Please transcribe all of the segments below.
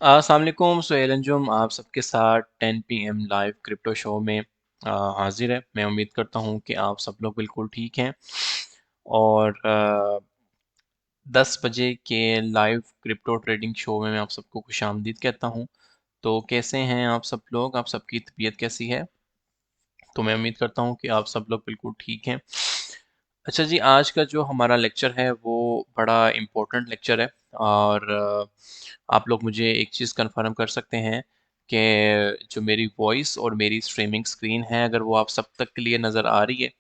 अस्सलाम वालेकुम। सुहेल अंजुम आप सबके साथ 10 PM लाइव क्रिप्टो शो में हाजिर है। मैं उम्मीद करता हूँ कि आप सब लोग बिल्कुल ठीक हैं और 10 बजे के लाइव क्रिप्टो ट्रेडिंग शो में मैं आप सबको खुशामदीद कहता हूँ। तो कैसे हैं आप सब लोग, आप सबकी तबीयत कैसी है? तो मैं उम्मीद करता हूँ कि आप सब लोग बिल्कुल ठीक हैं। अच्छा जी, आज का जो हमारा लेक्चर है वो बड़ा इम्पोर्टेंट लेक्चर है और आप लोग मुझे एक चीज़ कंफर्म कर सकते हैं कि जो मेरी वॉइस और मेरी स्ट्रीमिंग स्क्रीन है, अगर वो आप सब तक क्लियर नज़र आ रही है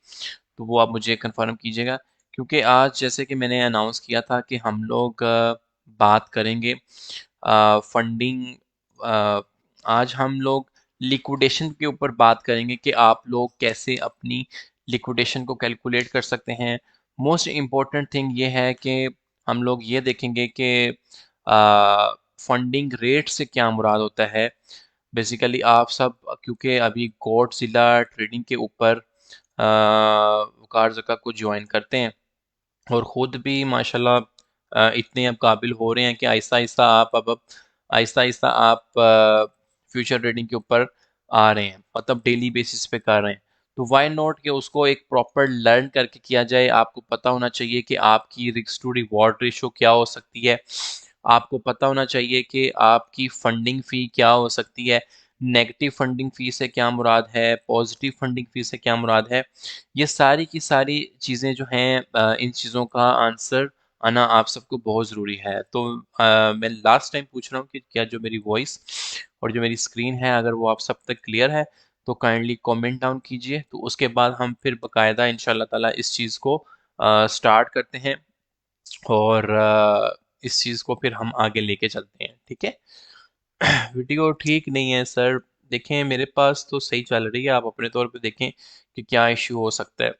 तो वो आप मुझे कंफर्म कीजिएगा। क्योंकि आज जैसे कि मैंने अनाउंस किया था कि हम लोग बात करेंगे फंडिंग। आज हम लोग लिक्विडेशन के ऊपर बात करेंगे कि आप लोग कैसे अपनी लिक्विडेशन को कैलकुलेट कर सकते हैं। मोस्ट इम्पॉर्टेंट थिंग ये है कि हम लोग ये देखेंगे कि फंडिंग रेट से क्या मुराद होता है। बेसिकली आप सब क्योंकि अभी गॉडजिला ट्रेडिंग के ऊपर वकार ज़का को ज्वाइन करते हैं और ख़ुद भी माशाल्लाह इतने अब काबिल हो रहे हैं कि आहिस्ता आहिस्ता अब आहिस्ता आहिस्ता आप फ्यूचर ट्रेडिंग के ऊपर आ रहे हैं, मतलब डेली बेसिस पे कर रहे हैं। तो वाई नॉट कि उसको एक प्रॉपर लर्न करके किया जाए। आपको पता होना चाहिए कि आपकी रिस्क टू रिवॉर्ड रेशो क्या हो सकती है। आपको पता होना चाहिए कि आपकी फंडिंग फ़ी क्या हो सकती है। नेगेटिव फंडिंग फ़ी से क्या मुराद है, पॉजिटिव फंडिंग फ़ी से क्या मुराद है। ये सारी की सारी चीज़ें जो हैं इन चीज़ों का आंसर आना आप सबको बहुत ज़रूरी है। तो मैं लास्ट टाइम पूछ रहा हूँ कि क्या जो मेरी वॉइस और जो मेरी स्क्रीन है अगर वो आप सब तक क्लियर है तो काइंडली कमेंट डाउन कीजिए। तो उसके बाद हम फिर बाकायदा इंशाल्लाह ताला इस चीज़ को स्टार्ट करते हैं और इस चीज़ को फिर हम आगे लेके चलते हैं, ठीक है? वीडियो ठीक नहीं है सर। देखें मेरे पास तो सही चल रही है, आप अपने तौर पे देखें कि क्या इश्यू हो सकता है।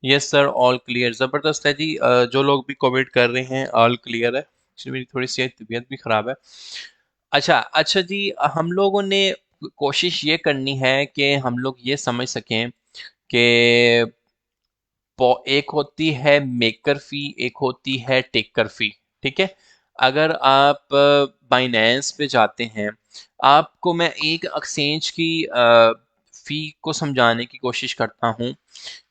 Yes sir, all clear. ज़बरदस्त है जी। जो लोग भी कमेंट कर रहे हैं ऑल क्लियर है। एक्चुअली मेरी थोड़ी सी तबीयत भी ख़राब है। अच्छा अच्छा जी, हम लोगों ने कोशिश ये करनी है कि हम लोग ये समझ सकें कि एक होती है मेकर फी, एक होती है टेकर फी, ठीक है? अगर आप बाइनेंस पे जाते हैं, आपको मैं एक एक्सचेंज की फी को समझाने की कोशिश करता हूँ।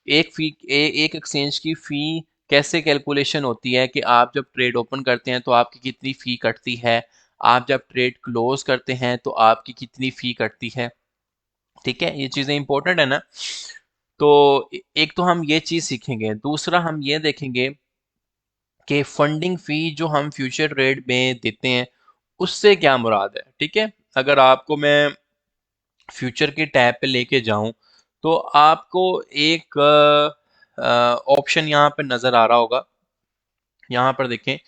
एक एक्सचेंज की फी कैसे कैलकुलेशन होती है कि आप जब ट्रेड ओपन करते हैं तो आपकी कितनी फी कटती है, आप जब ट्रेड क्लोज करते हैं तो आपकी कितनी फी कटती है। ठीक है, ये चीज़ें इंपॉर्टेंट है ना। तो एक तो हम ये चीज़ सीखेंगे, दूसरा हम ये देखेंगे कि फंडिंग फी जो हम फ्यूचर ट्रेड में देते हैं उससे क्या मुराद है। ठीक है, अगर आपको मैं फ्यूचर के टैब पे लेके जाऊं तो आपको एक ऑप्शन यहाँ पे नज़र आ रहा होगा। यहाँ पर देखें,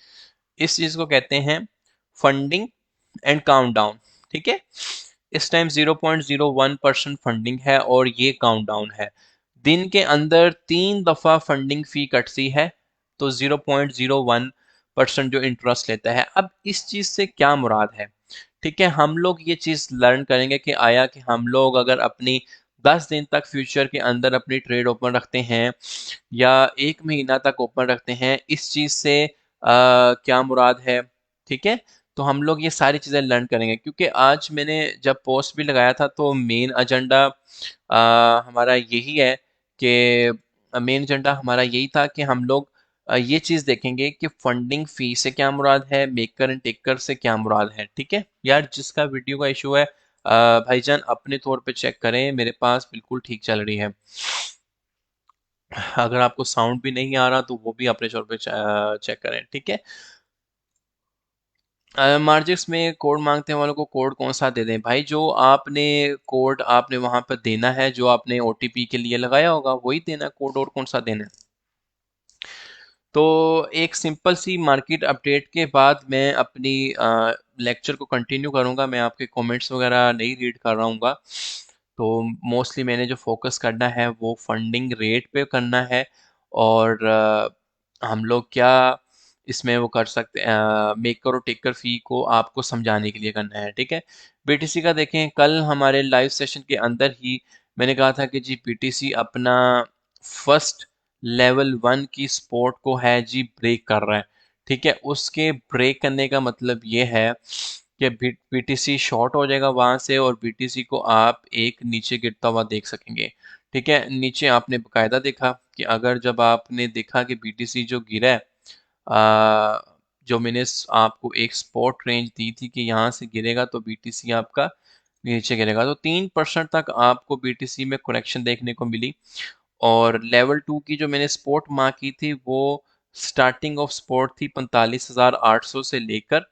इस चीज़ को कहते हैं फंडिंग एंड काउंटडाउन। ठीक है, इस टाइम 0.01% फंडिंग है और ये काउंटडाउन है। दिन के अंदर 3 दफ़ा फंडिंग फी कटती है तो 0.01% जो इंटरेस्ट लेता है। अब इस चीज़ से क्या मुराद है? ठीक है, हम लोग ये चीज़ लर्न करेंगे कि आया कि हम लोग अगर अपनी 10 दिन तक फ्यूचर के अंदर अपनी ट्रेड ओपन रखते हैं या 1 महीना तक ओपन रखते हैं, इस चीज़ से क्या मुराद है। ठीक है, तो हम लोग ये सारी चीज़ें लर्न करेंगे क्योंकि आज मैंने जब पोस्ट भी लगाया था तो मेन एजेंडा हमारा यही है कि मेन एजेंडा हमारा यही था कि हम लोग ये चीज़ देखेंगे कि फंडिंग फी से क्या मुराद है, मेकर एंड टेकर से क्या मुराद है। ठीक है यार, जिसका वीडियो का इशू है भाईजान अपने तौर पे चेक करें, मेरे पास बिल्कुल ठीक चल रही है। अगर आपको साउंड भी नहीं आ रहा तो वो भी अपने तौर पे चेक करें, ठीक है। मार्जिक्स में कोड मांगते हैं वालों को कोड कौन सा दे दें भाई? जो आपने कोड आपने वहां पर देना है, जो आपने ओटीपी के लिए लगाया होगा वही देना कोड, और कौन सा देना है। तो एक सिंपल सी मार्केट अपडेट के बाद मैं अपनी लेक्चर को कंटिन्यू करूंगा। मैं आपके कमेंट्स वगैरह नहीं रीड कर रहा हूँगा। तो मोस्टली मैंने जो फोकस करना है वो फंडिंग रेट पे करना है और हम लोग क्या इसमें वो कर सकते हैं, मेकर और टेकर फी को आपको समझाने के लिए करना है। ठीक है, बीटीसी का देखें, कल हमारे लाइव सेशन के अंदर ही मैंने कहा था कि जी बीटीसी अपना फर्स्ट लेवल 1 की सपोर्ट को है जी ब्रेक कर रहा है। ठीक है, उसके ब्रेक करने का मतलब ये है कि बीटीसी शॉर्ट हो जाएगा वहां से, और बीटीसी को आप एक नीचे गिरता हुआ देख सकेंगे। ठीक है, नीचे आपने बकायदा देखा कि अगर जब आपने देखा कि बीटीसी जो गिरा है, आ, जो मैंने आपको एक स्पॉट रेंज दी थी कि यहाँ से गिरेगा तो बीटीसी आपका नीचे गिरेगा, तो 3% तक आपको बीटीसी में करेक्शन देखने को मिली। और लेवल 2 की जो मैंने स्पोर्ट मार्क की थी वो स्टार्टिंग ऑफ स्पोर्ट थी 45,800 से लेकर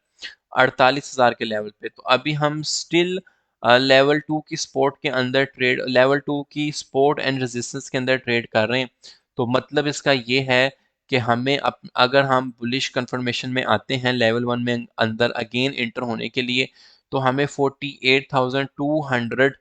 48,000 के लेवल पे। तो अभी हम स्टिल लेवल 2 की स्पोर्ट के अंदर ट्रेड, लेवल 2 की स्पोर्ट एंड रेजिस्टेंस के अंदर ट्रेड कर रहे हैं। तो मतलब इसका ये है कि हमें अगर हम बुलिश कंफर्मेशन में आते हैं लेवल 1 में अंदर अगेन इंटर होने के लिए, तो हमें 48,200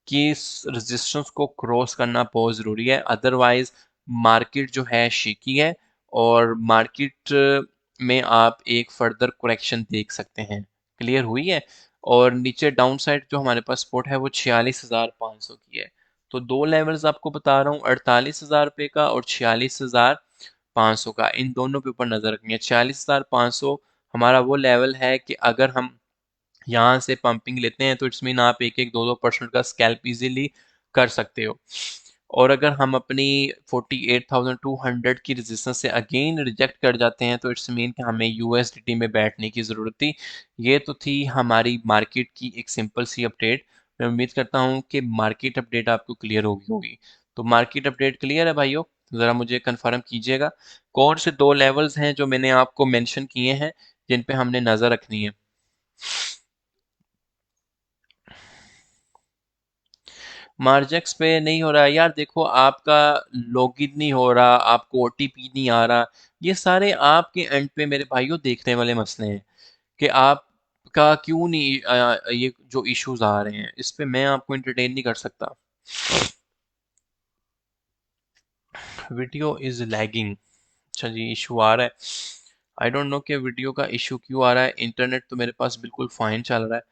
कि इस रेजिस्टेंस को क्रॉस करना बहुत ज़रूरी है। अदरवाइज मार्केट जो है शेकी है, और मार्केट में आप एक फर्दर करेक्शन देख सकते हैं। क्लियर हुई है? और नीचे डाउन साइड जो हमारे पास सपोर्ट है वो 46,500 की है। तो दो लेवल्स आपको बता रहा हूँ, 48,000 रुपये का और 46,500 का, इन दोनों के ऊपर नज़र रखनी है। 46,500 हमारा वो लेवल है कि अगर हम यहाँ से पंपिंग लेते हैं तो इट्स मीन आप एक एक 2-2% का स्कैल्प इजीली कर सकते हो। और अगर हम अपनी 48,200 की रेजिस्टेंस से अगेन रिजेक्ट कर जाते हैं तो इट्स मीन कि हमें यूएसडीटी में बैठने की ज़रूरत थी। ये तो थी हमारी मार्केट की एक सिंपल सी अपडेट। मैं उम्मीद करता हूँ कि मार्केट अपडेट आपको क्लियर होगी। तो मार्केट अपडेट क्लियर है भाइयों? ज़रा मुझे कंफर्म कीजिएगा कौन से दो लेवल्स हैं जो मैंने आपको मेंशन किए हैं जिन पे हमने नज़र रखनी है। मार्जेक्स पे नहीं हो रहा है यार, देखो आपका लॉगिन नहीं हो रहा, आपको ओटीपी नहीं आ रहा, ये सारे आपके एंड पे मेरे भाइयों देखने वाले मसले हैं कि आपका क्यों नहीं ये जो इश्यूज आ रहे हैं इस पे मैं आपको इंटरटेन नहीं कर सकता। वीडियो इज लैगिंग, अच्छा जी इशू आ रहा है। आई डोंट नो कि वीडियो का इशू क्यों आ रहा है, इंटरनेट तो मेरे पास बिल्कुल फाइन चल रहा है।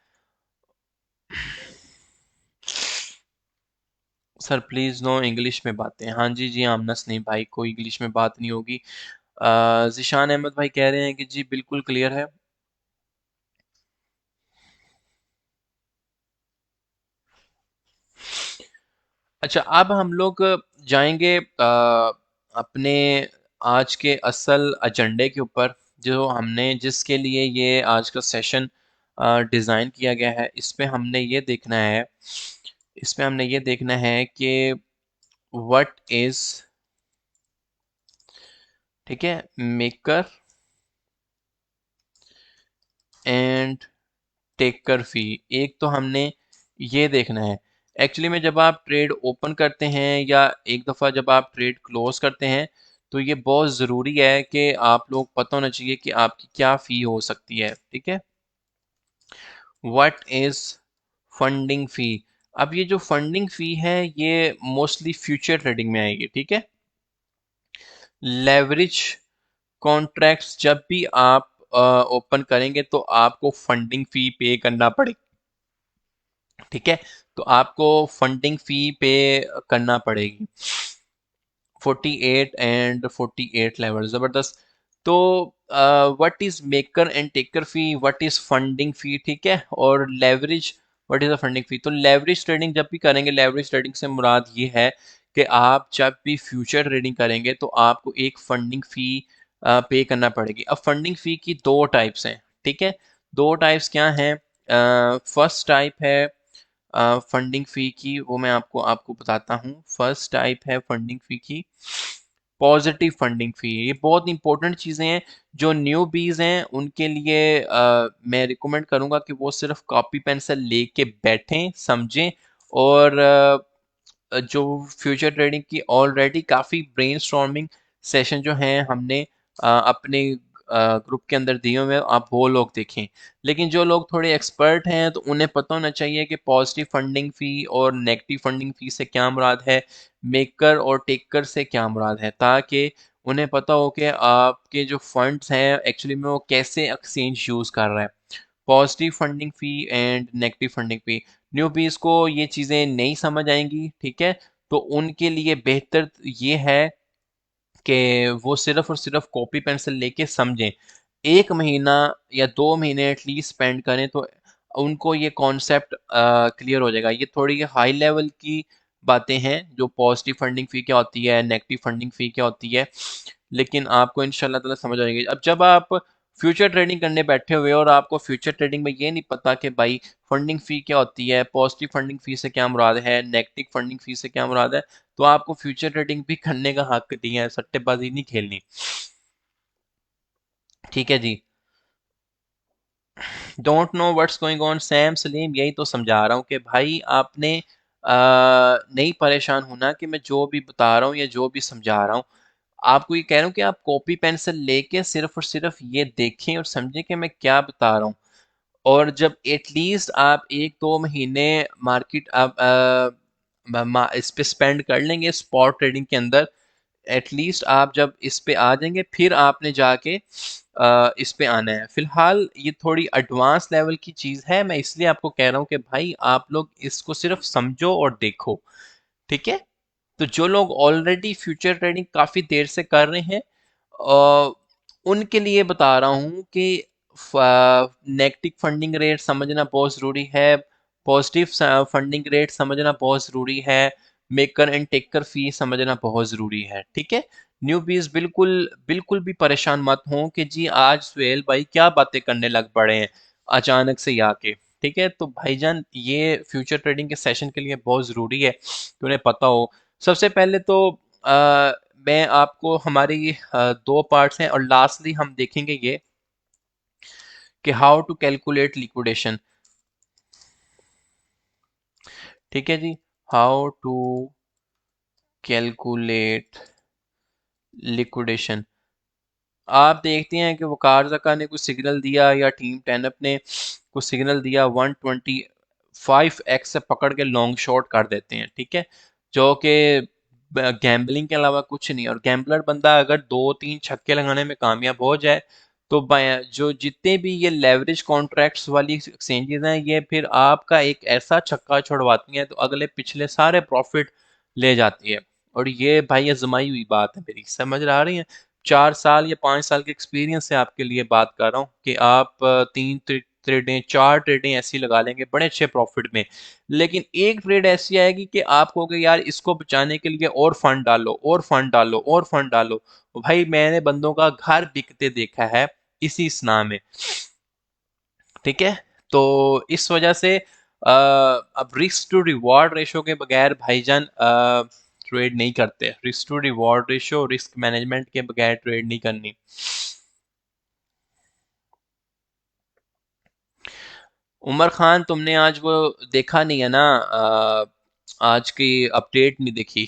सर प्लीज़ नो इंग्लिश में बातें, हाँ जी जी आमनस नहीं भाई, कोई इंग्लिश में बात नहीं होगी। ज़िशान अहमद भाई कह रहे हैं कि जी बिल्कुल क्लियर है। अच्छा, अब हम लोग जाएंगे अपने आज के असल एजेंडे के ऊपर, जो हमने जिसके लिए ये आज का सेशन डिज़ाइन किया गया है। इस पे हमने ये देखना है कि व्हाट इज़, ठीक है, मेकर एंड टेकर फी। एक तो हमने ये देखना है एक्चुअली में, जब आप ट्रेड ओपन करते हैं या एक दफ़ा जब आप ट्रेड क्लोज करते हैं, तो ये बहुत ज़रूरी है कि आप लोग पता होना चाहिए कि आपकी क्या फ़ी हो सकती है। ठीक है, व्हाट इज़ फंडिंग फ़ी। अब ये जो फंडिंग फ़ी है ये मोस्टली फ्यूचर ट्रेडिंग में आएगी। ठीक है, लेवरेज कॉन्ट्रैक्ट्स जब भी आप ओपन करेंगे तो आपको फंडिंग फ़ी पे करना पड़ेगी। ठीक है, तो आपको फंडिंग फी पे करना पड़ेगी। 48 एंड 48 लेवल ज़बरदस्त। तो what is maker and taker fee, what is funding fee, ठीक है, और leverage, what is a funding fee. तो लेवरेज ट्रेडिंग जब भी करेंगे, लेवरेज ट्रेडिंग से मुराद ये है कि आप जब भी फ्यूचर ट्रेडिंग करेंगे तो आपको एक फंडिंग फी पे करना पड़ेगी। अब फंडिंग फी की दो टाइप्स हैं। ठीक है, दो टाइप्स क्या हैं? फर्स्ट टाइप है फंडिंग फ़ी की, वो मैं आपको आपको बताता हूँ। फर्स्ट टाइप है फंडिंग फ़ी की पॉजिटिव फंडिंग फ़ी। ये बहुत इंपॉर्टेंट चीज़ें हैं, जो न्यू बीज हैं उनके लिए मैं रिकमेंड करूँगा कि वो सिर्फ कॉपी पेंसिल लेके बैठें, समझें। और जो फ्यूचर ट्रेडिंग की ऑलरेडी काफ़ी ब्रेनस्टॉर्मिंग सेशन जो हैं हमने अपने ग्रुप के अंदर दिए हुए हैं, आप वो लोग देखें। लेकिन जो लोग थोड़े एक्सपर्ट हैं तो उन्हें पता होना चाहिए कि पॉजिटिव फंडिंग फ़ी और नेगेटिव फंडिंग फ़ी से क्या मुराद है, मेकर और टेकर से क्या मुराद है, ताकि उन्हें पता हो कि आपके जो फंड्स हैं एक्चुअली में वो कैसे एक्सचेंज यूज़ कर रहा है। Positive funding fee and negative funding fee, newbies को ये चीज़ें नहीं समझ आएंगी। ठीक है, तो उनके लिए बेहतर ये है कि वो सिर्फ और सिर्फ कॉपी पेंसिल लेके समझें। 1 महीना या 2 महीने एटलीस्ट स्पेंड करें तो उनको ये कॉन्सेप्ट क्लियर हो जाएगा। ये थोड़ी हाई लेवल की बातें हैं, जो पॉजिटिव फंडिंग फ़ी क्या होती है, नेगेटिव फंडिंग फ़ी क्या होती है, लेकिन आपको इंशाल्लाह ताला समझ आएगी। अब जब आप फ्यूचर ट्रेडिंग करने बैठे हुए और आपको फ्यूचर ट्रेडिंग में ये नहीं पता कि भाई फंडिंग फ़ी क्या होती है, पॉजिटिव फंडिंग फ़ी से क्या मुराद है, नेगेटिव फंडिंग फ़ी से क्या मुराद है, तो आपको फ्यूचर ट्रेडिंग भी करने का हक नहीं है, सट्टेबाजी नहीं खेलनी। ठीक है जी। Don't know what's going on Sam Salim, यही तो समझा रहा हूँ कि भाई आपने नहीं परेशान होना कि मैं जो भी बता रहा हूँ या जो भी समझा रहा हूँ, आपको ये कह रहा हूँ कि आप कॉपी पेंसिल लेके सिर्फ और सिर्फ ये देखें और समझें कि मैं क्या बता रहा हूँ। और जब एटलीस्ट आप 1-2 महीने मार्केट आप इस पे स्पेंड कर लेंगे स्पॉट ट्रेडिंग के अंदर, एटलीस्ट आप जब इस पे आ जाएंगे फिर आपने जाके इस पे आना है। फिलहाल ये थोड़ी एडवांस लेवल की चीज़ है, मैं इसलिए आपको कह रहा हूँ कि भाई आप लोग इसको सिर्फ समझो और देखो। ठीक है। तो जो लोग ऑलरेडी फ्यूचर ट्रेडिंग काफ़ी देर से कर रहे हैं, उनके लिए बता रहा हूँ कि नेगेटिव फंडिंग रेट समझना बहुत ज़रूरी है, पॉजिटिव फंडिंग रेट समझना बहुत ज़रूरी है, मेकर एंड टेकर फी समझना बहुत ज़रूरी है। ठीक है। न्यूबीज बिल्कुल बिल्कुल भी परेशान मत हो कि जी आज सुहेल भाई क्या बातें करने लग पड़े हैं अचानक से ही आके। ठीक है। तो भाईजान ये फ्यूचर ट्रेडिंग के सेशन के लिए बहुत ज़रूरी है कि उन्हें पता हो। सबसे पहले तो मैं आपको हमारी 2 पार्ट्स हैं और लास्टली हम देखेंगे ये कि हाउ टू कैलकुलेट लिक्विडेशन। ठीक है जी। How to calculate liquidation. आप देखते हैं कि वकार जका ने कुछ सिग्नल दिया या टीम 10 ने कुछ सिग्नल दिया, 125x से पकड़ के लॉन्ग शॉट कर देते हैं। ठीक है। जो कि गैम्बलिंग के अलावा कुछ नहीं। और गैम्बलर बंदा अगर 2-3 छक्के लगाने में कामयाब हो जाए तो जो जितने भी ये लेवरेज कॉन्ट्रैक्ट्स वाली एक्सचेंजेस हैं, ये फिर आपका एक ऐसा छक्का छुड़वाती हैं तो अगले पिछले सारे प्रॉफिट ले जाती है। और ये भाई आजमाई हुई बात है मेरी, समझ आ रही है। 4 साल या 5 साल के एक्सपीरियंस से आपके लिए बात कर रहा हूँ कि आप 3 ट्रेडें 4 ट्रेडें ऐसी लगा लेंगे बड़े अच्छे प्रॉफिट में, लेकिन एक ट्रेड ऐसी आएगी कि आप कहोगे यार इसको बचाने के लिए और फंड डालो और फंड डालो और फंड डालो। भाई मैंने बंदों का घर बिकते देखा है इसी स्ना में। ठीक है। तो इस वजह से अब रिस्क टू रिवॉर्ड रेशो के बगैर भाईजान ट्रेड नहीं करते। Risk to reward ratio, risk management के बगैर ट्रेड नहीं करनी। उमर खान तुमने आज वो देखा नहीं है ना, आज की अपडेट नहीं देखी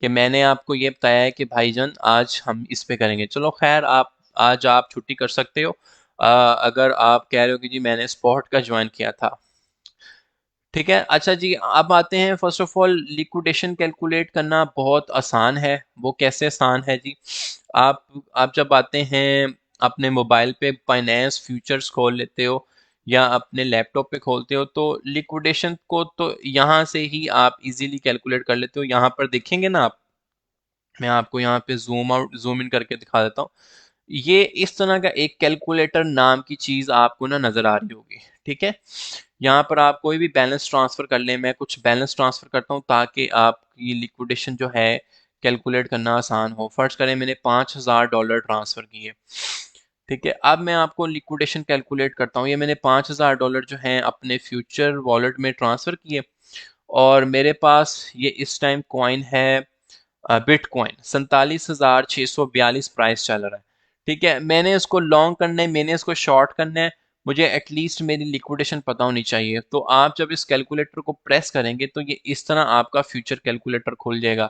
कि मैंने आपको ये बताया है कि भाईजान आज हम इस पे करेंगे। चलो खैर, आप आज आप छुट्टी कर सकते हो अगर आप कह रहे हो कि जी मैंने स्पॉट का ज्वाइन किया था। ठीक है। अच्छा जी, अब आते हैं first of all liquidation calculate करना बहुत आसान है। वो कैसे आसान है जी? आप जब आते हैं अपने मोबाइल पे फाइनेंस फ्यूचर्स खोल लेते हो या अपने लैपटॉप पे खोलते हो तो लिक्विडेशन को तो यहाँ से ही आप इजीली कैलकुलेट कर लेते हो। यहाँ पर देखेंगे ना आप, मैं आपको यहाँ पे जूम आउट जूम इन करके दिखा देता हूँ। ये इस तरह का एक कैलकुलेटर नाम की चीज़ आपको ना नज़र आ रही होगी। ठीक है। यहाँ पर आप कोई भी बैलेंस ट्रांसफ़र कर लें, मैं कुछ बैलेंस ट्रांसफ़र करता हूँ ताकि आपकी लिक्विडेशन जो है कैलकुलेट करना आसान हो। फर्ज करें मैंने $5000 ट्रांसफ़र किए। ठीक है। अब मैं आपको लिक्विडेशन कैलकुलेट करता हूँ। ये मैंने $5000 जो हैं अपने फ्यूचर वॉलेट में ट्रांसफ़र किए और मेरे पास ये इस टाइम कॉइन है बिटकॉइन 47,642 प्राइस चल रहा है। ठीक है। मैंने इसको लॉन्ग करना है, मैंने इसको शॉर्ट करना है, मुझे एटलीस्ट मेरी लिक्विडेशन पता होनी चाहिए। तो आप जब इस कैलकुलेटर को प्रेस करेंगे तो ये इस तरह आपका फ्यूचर कैलकुलेटर खुल जाएगा।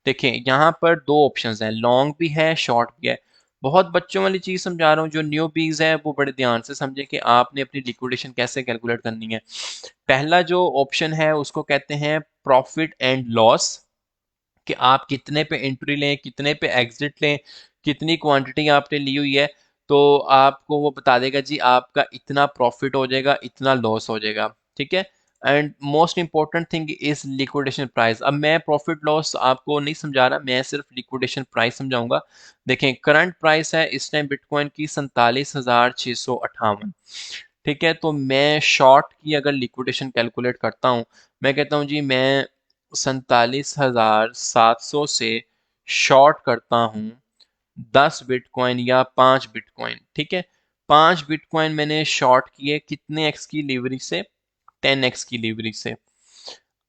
देखें यहाँ पर दो ऑप्शंस हैं, लॉन्ग भी है शॉर्ट भी है। बहुत बच्चों वाली चीज़ समझा रहा हूँ, जो न्यू बीज है वो बड़े ध्यान से समझे कि आपने अपनी लिक्विडेशन कैसे कैलकुलेट करनी है। पहला जो ऑप्शन है उसको कहते हैं प्रॉफिट एंड लॉस, कि आप कितने पे एंट्री लें, कितने पे एग्जिट लें, कितनी क्वांटिटी आपने ली हुई है, तो आपको वो बता देगा जी आपका इतना प्रॉफिट हो जाएगा, इतना लॉस हो जाएगा। ठीक है। And most important thing is liquidation price. अब मैं प्रॉफिट लॉस आपको नहीं समझा रहा, मैं सिर्फ लिक्विडेशन प्राइस समझाऊंगा। देखें करंट प्राइस है इस टाइम बिटकॉइन की 47,658। ठीक है, तो मैं शॉर्ट की अगर लिक्विडेशन कैलकुलेट करता हूँ, मैं कहता हूँ जी मैं 47,700 से शॉर्ट करता हूँ 10 बिटकॉइन या 5 बिटकॉइन। ठीक है, 5 बिटकॉइन मैंने शॉर्ट किए कितने एक्स की लीवरेज से? 10x की लीवरेज से।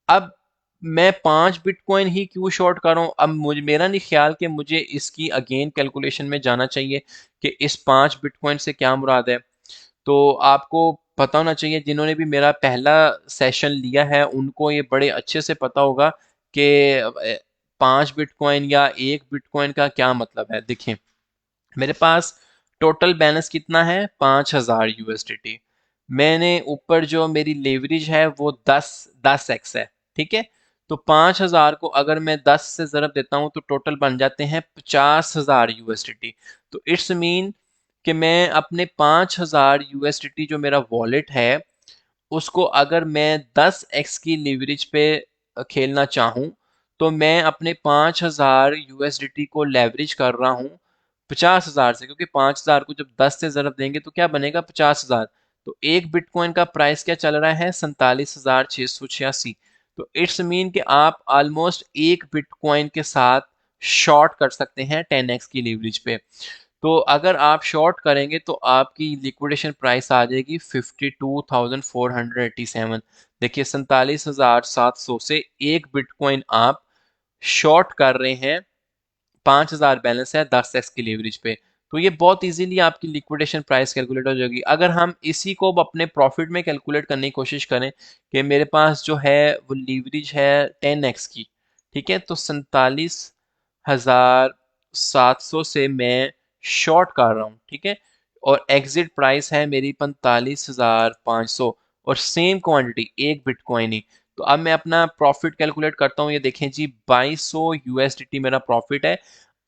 अब मैं 5 बिटकॉइन ही क्यों शॉर्ट कर रहा हूँ? अब मुझे मेरा नहीं ख्याल कि मुझे इसकी अगेन कैलकुलेशन में जाना चाहिए कि इस 5 बिटकॉइन से क्या मुराद है। तो आपको पता होना चाहिए, जिन्होंने भी मेरा पहला सेशन लिया है उनको ये बड़े अच्छे से पता होगा कि 5 बिटकॉइन या 1 बिटकॉइन का क्या मतलब है। देखें मेरे पास टोटल बैलेंस कितना है? 5,000 USDT। मैंने ऊपर जो मेरी लेवरेज है वो 10x है। ठीक है, तो 5,000 को अगर मैं 10 से ज़रब देता हूँ तो टोटल बन जाते हैं 50,000 USDT। तो इट्स मीन कि मैं अपने 5,000 USDT जो मेरा वॉलेट है उसको अगर मैं 10x की लीवरेज पे खेलना चाहूँ तो मैं अपने 5,000 USDT को लेवरेज कर रहा हूँ 50,000 से, क्योंकि 5,000 को जब 10 से ज़रब देंगे तो क्या बनेगा? 50,000। तो एक बिटकॉइन का प्राइस क्या चल रहा है? 47,686। तो इट्स मीन कि आप ऑलमोस्ट एक बिटकॉइन के साथ शॉर्ट कर सकते हैं 10x की लीवरेज पे। तो अगर आप शॉर्ट करेंगे तो आपकी लिक्विडेशन प्राइस आ जाएगी 52,487। देखिए 47,700 से एक बिटकॉइन आप शॉर्ट कर रहे हैं, 5,000 बैलेंस है 10x की लीवरेज पे। तो ये बहुत इजीली आपकी लिक्विडेशन प्राइस कैलकुलेट हो जाएगी। अगर हम इसी को अपने प्रॉफिट में कैलकुलेट करने की कोशिश करें कि मेरे पास जो है वो लीवरेज है 10x की। ठीक है, तो 47,700 से मैं शॉर्ट कर रहा हूँ। ठीक है, और एग्जिट प्राइस है मेरी 45,500 और सेम क्वांटिटी एक बिटकॉइन ही। तो अब मैं अपना प्रॉफिट कैलकुलेट करता हूँ। ये देखें जी 2200 USDT मेरा प्रॉफिट है।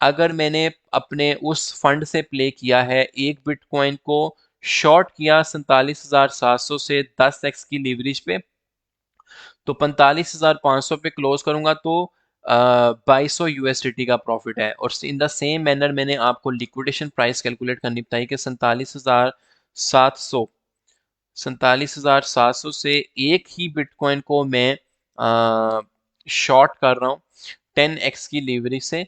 अगर मैंने अपने उस फंड से प्ले किया है, एक बिटकॉइन को शॉर्ट किया 47,700 से 10x की लीवरेज पे, तो 45,500 पे क्लोज करूंगा तो 2200 USDT का प्रॉफिट है। और इन द सेम मैनर मैंने आपको लिक्विडेशन प्राइस कैलकुलेट करनी बताई कि 47,700 से एक ही बिटकॉइन को मैं शॉर्ट कर रहा हूँ 10x की लीवरेज से।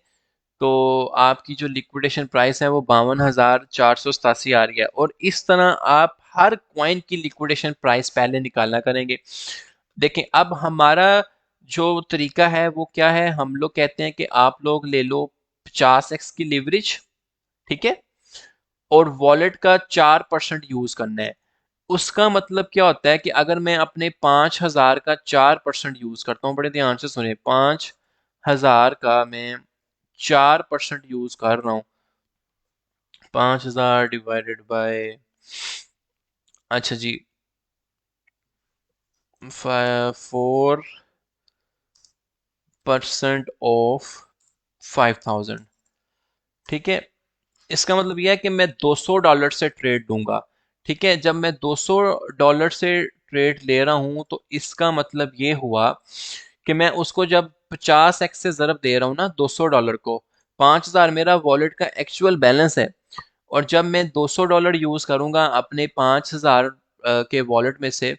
तो आपकी जो लिक्विडेशन प्राइस है वो 52,487 आ रही है। और इस तरह आप हर कॉइन की लिक्विडेशन प्राइस पहले निकालना करेंगे। देखें अब हमारा जो तरीका है वो क्या है, हम लोग कहते हैं कि आप लोग ले लो 50x की लीवरेज। ठीक है, और वॉलेट का 4% यूज करना है। उसका मतलब क्या होता है कि अगर मैं अपने 5,000 का 4% यूज करता हूँ, बड़े ध्यान से सुने, 5,000 का मैं 4% यूज कर रहा हूँ, 5,000 डिवाइडेड बाय, अच्छा जी, 4% ऑफ 5,000। ठीक है, इसका मतलब यह है कि मैं $200 से ट्रेड दूंगा। ठीक है, जब मैं $200 से ट्रेड ले रहा हूं तो इसका मतलब ये हुआ कि मैं उसको जब 50x से ज़रब दे रहा हूं ना $200 को, 5,000 मेरा वॉलेट का एक्चुअल बैलेंस है। और जब मैं $200 यूज़ करूंगा अपने 5,000 के वॉलेट में से,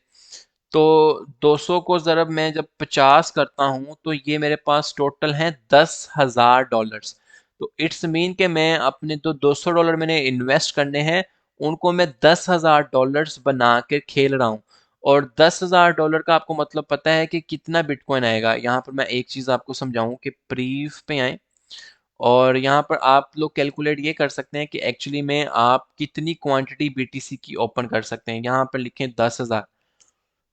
तो 200 को ज़रब मैं जब 50 करता हूँ तो ये मेरे पास टोटल है $10,000। तो इट्स मीन कि मैं अपने तो $200 मैंने इन्वेस्ट करने हैं, उनको मैं $10,000 बना के खेल रहा हूँ। और $10,000 का आपको मतलब पता है कि कितना बिटकॉइन आएगा? यहाँ पर मैं एक चीज़ आपको समझाऊं कि प्रीव पे आए और यहाँ पर आप लोग कैलकुलेट ये कर सकते हैं कि एक्चुअली में आप कितनी क्वांटिटी बीटीसी की ओपन कर सकते हैं। यहाँ पर लिखें 10,000,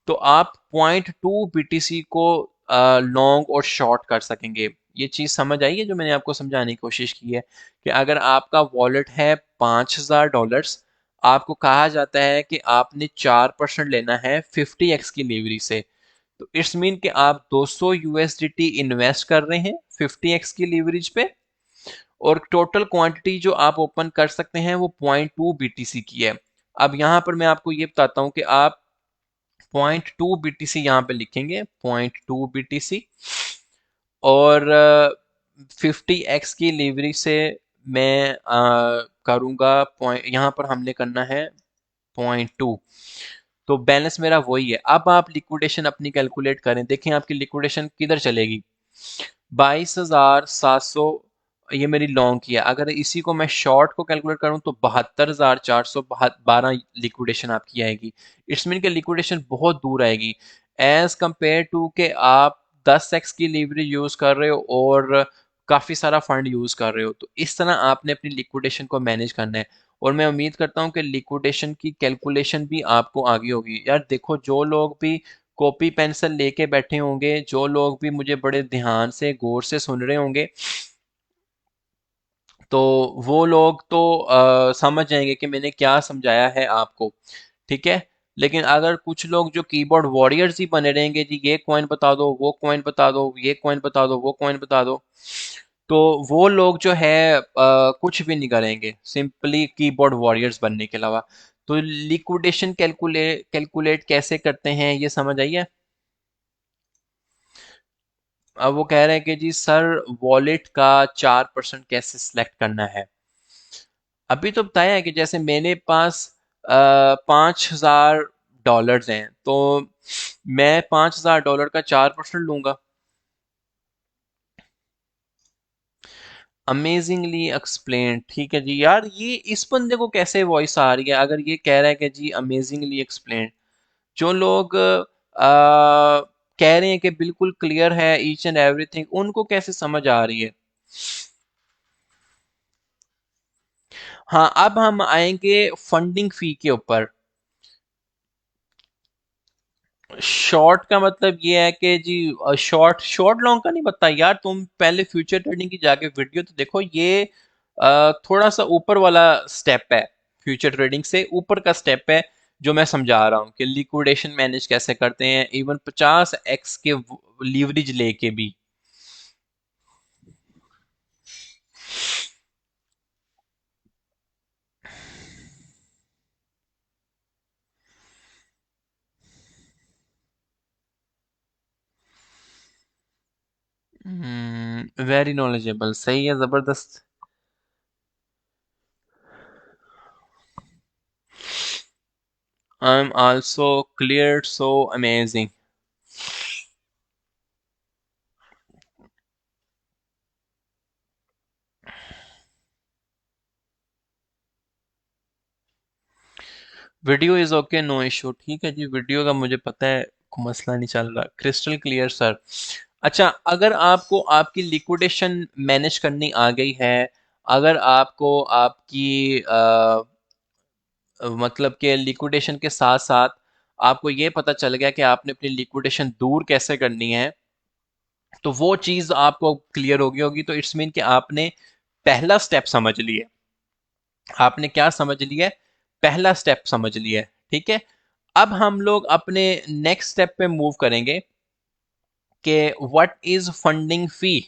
तो आप 0.2 BTC को लॉन्ग और शॉर्ट कर सकेंगे। ये चीज़ समझ आई है जो मैंने आपको समझाने की कोशिश की है कि अगर आपका वॉलेट है $5,000, आपको कहा जाता है कि आपने 4% लेना है 50x की लीवरेज से। तो इट्स मीन कि आप 200 USDT इन्वेस्ट कर रहे हैं 50x की लीवरेज पे, और टोटल क्वांटिटी जो आप ओपन कर सकते हैं वो 0.2 BTC की है। अब यहाँ पर मैं आपको ये बताता हूँ कि आप 0.2 BTC यहाँ पे लिखेंगे, 0.2 BTC। और 50x की लीवरेज से मैं करूँगा पॉइंट, यहाँ पर हमने करना है 0.2, तो बैलेंस मेरा वही है। अब आप लिक्विडेशन अपनी कैलकुलेट करें, देखें आपकी लिक्विडेशन किधर चलेगी। 22,700 ये मेरी लॉन्ग की है। अगर इसी को मैं शॉर्ट को कैलकुलेट करूं तो 72,412 लिक्विडेशन आपकी आएगी। इट्स मीन कि लिक्विडेशन बहुत दूर आएगी एज कंपेयर टू के आप 10x की लीवरेज यूज कर रहे हो और काफी सारा फंड यूज कर रहे हो। तो इस तरह आपने अपनी लिक्विडेशन को मैनेज करना है। और मैं उम्मीद करता हूँ कि लिक्विडेशन की कैलकुलेशन भी आपको आगे होगी। यार देखो, जो लोग भी कॉपी पेंसिल लेके बैठे होंगे, जो लोग भी मुझे बड़े ध्यान से गौर से सुन रहे होंगे, तो वो लोग तो समझ जाएंगे कि मैंने क्या समझाया है आपको। ठीक है। लेकिन अगर कुछ लोग जो कीबोर्ड वॉरियर्स ही बने रहेंगे, जी ये कॉइन बता दो, वो कॉइन बता दो, ये कॉइन बता दो, वो कॉइन बता दो, तो वो लोग जो है कुछ भी नहीं करेंगे सिंपली कीबोर्ड वॉरियर्स बनने के अलावा। तो लिक्विडेशन कैलकुलेट कैसे करते हैं ये समझ आइए। अब वो कह रहे हैं कि जी सर वॉलेट का 4% कैसे सिलेक्ट करना है। अभी तो बताया है कि जैसे मेरे पास 5,000 डॉलर्स हैं, तो मैं $5,000 का 4% लूंगा। अमेजिंगली एक्सप्लेन, ठीक है जी। यार ये इस बंदे को कैसे वॉइस आ रही है अगर ये कह रहा है कि जी अमेजिंगली एक्सप्लेन। जो लोग कह रहे हैं कि बिल्कुल क्लियर है ईच एंड एवरीथिंग, उनको कैसे समझ आ रही है। हाँ, अब हम आएंगे फंडिंग फी के ऊपर। शॉर्ट का मतलब ये है कि जी शॉर्ट शॉर्ट लॉन्ग का नहीं पता यार, तुम पहले फ्यूचर ट्रेडिंग की जाके वीडियो तो देखो। ये थोड़ा सा ऊपर वाला स्टेप है, फ्यूचर ट्रेडिंग से ऊपर का स्टेप है जो मैं समझा रहा हूँ कि लिक्विडेशन मैनेज कैसे करते हैं इवन 50x के लीवरेज लेके भी। वेरी नॉलेजेबल, सही है, जबरदस्त। I am also clear, so amazing. Video is okay, no issue, ठीक है जी। वीडियो का मुझे पता है, कोई मसला नहीं चल रहा, क्रिस्टल क्लियर सर। अच्छा, अगर आपको आपकी लिक्विडेशन मैनेज करनी आ गई है, अगर आपको आपकी मतलब कि लिक्विडेशन के साथ साथ आपको ये पता चल गया कि आपने अपनी लिक्विडेशन दूर कैसे करनी है, तो वो चीज़ आपको क्लियर हो गई होगी, तो इट्स मीन कि आपने पहला स्टेप समझ लिया। आपने क्या समझ लिया है? पहला स्टेप समझ लिया है। ठीक है। अब हम लोग अपने नेक्स्ट स्टेप पे मूव करेंगे कि व्हाट इज फंडिंग फी।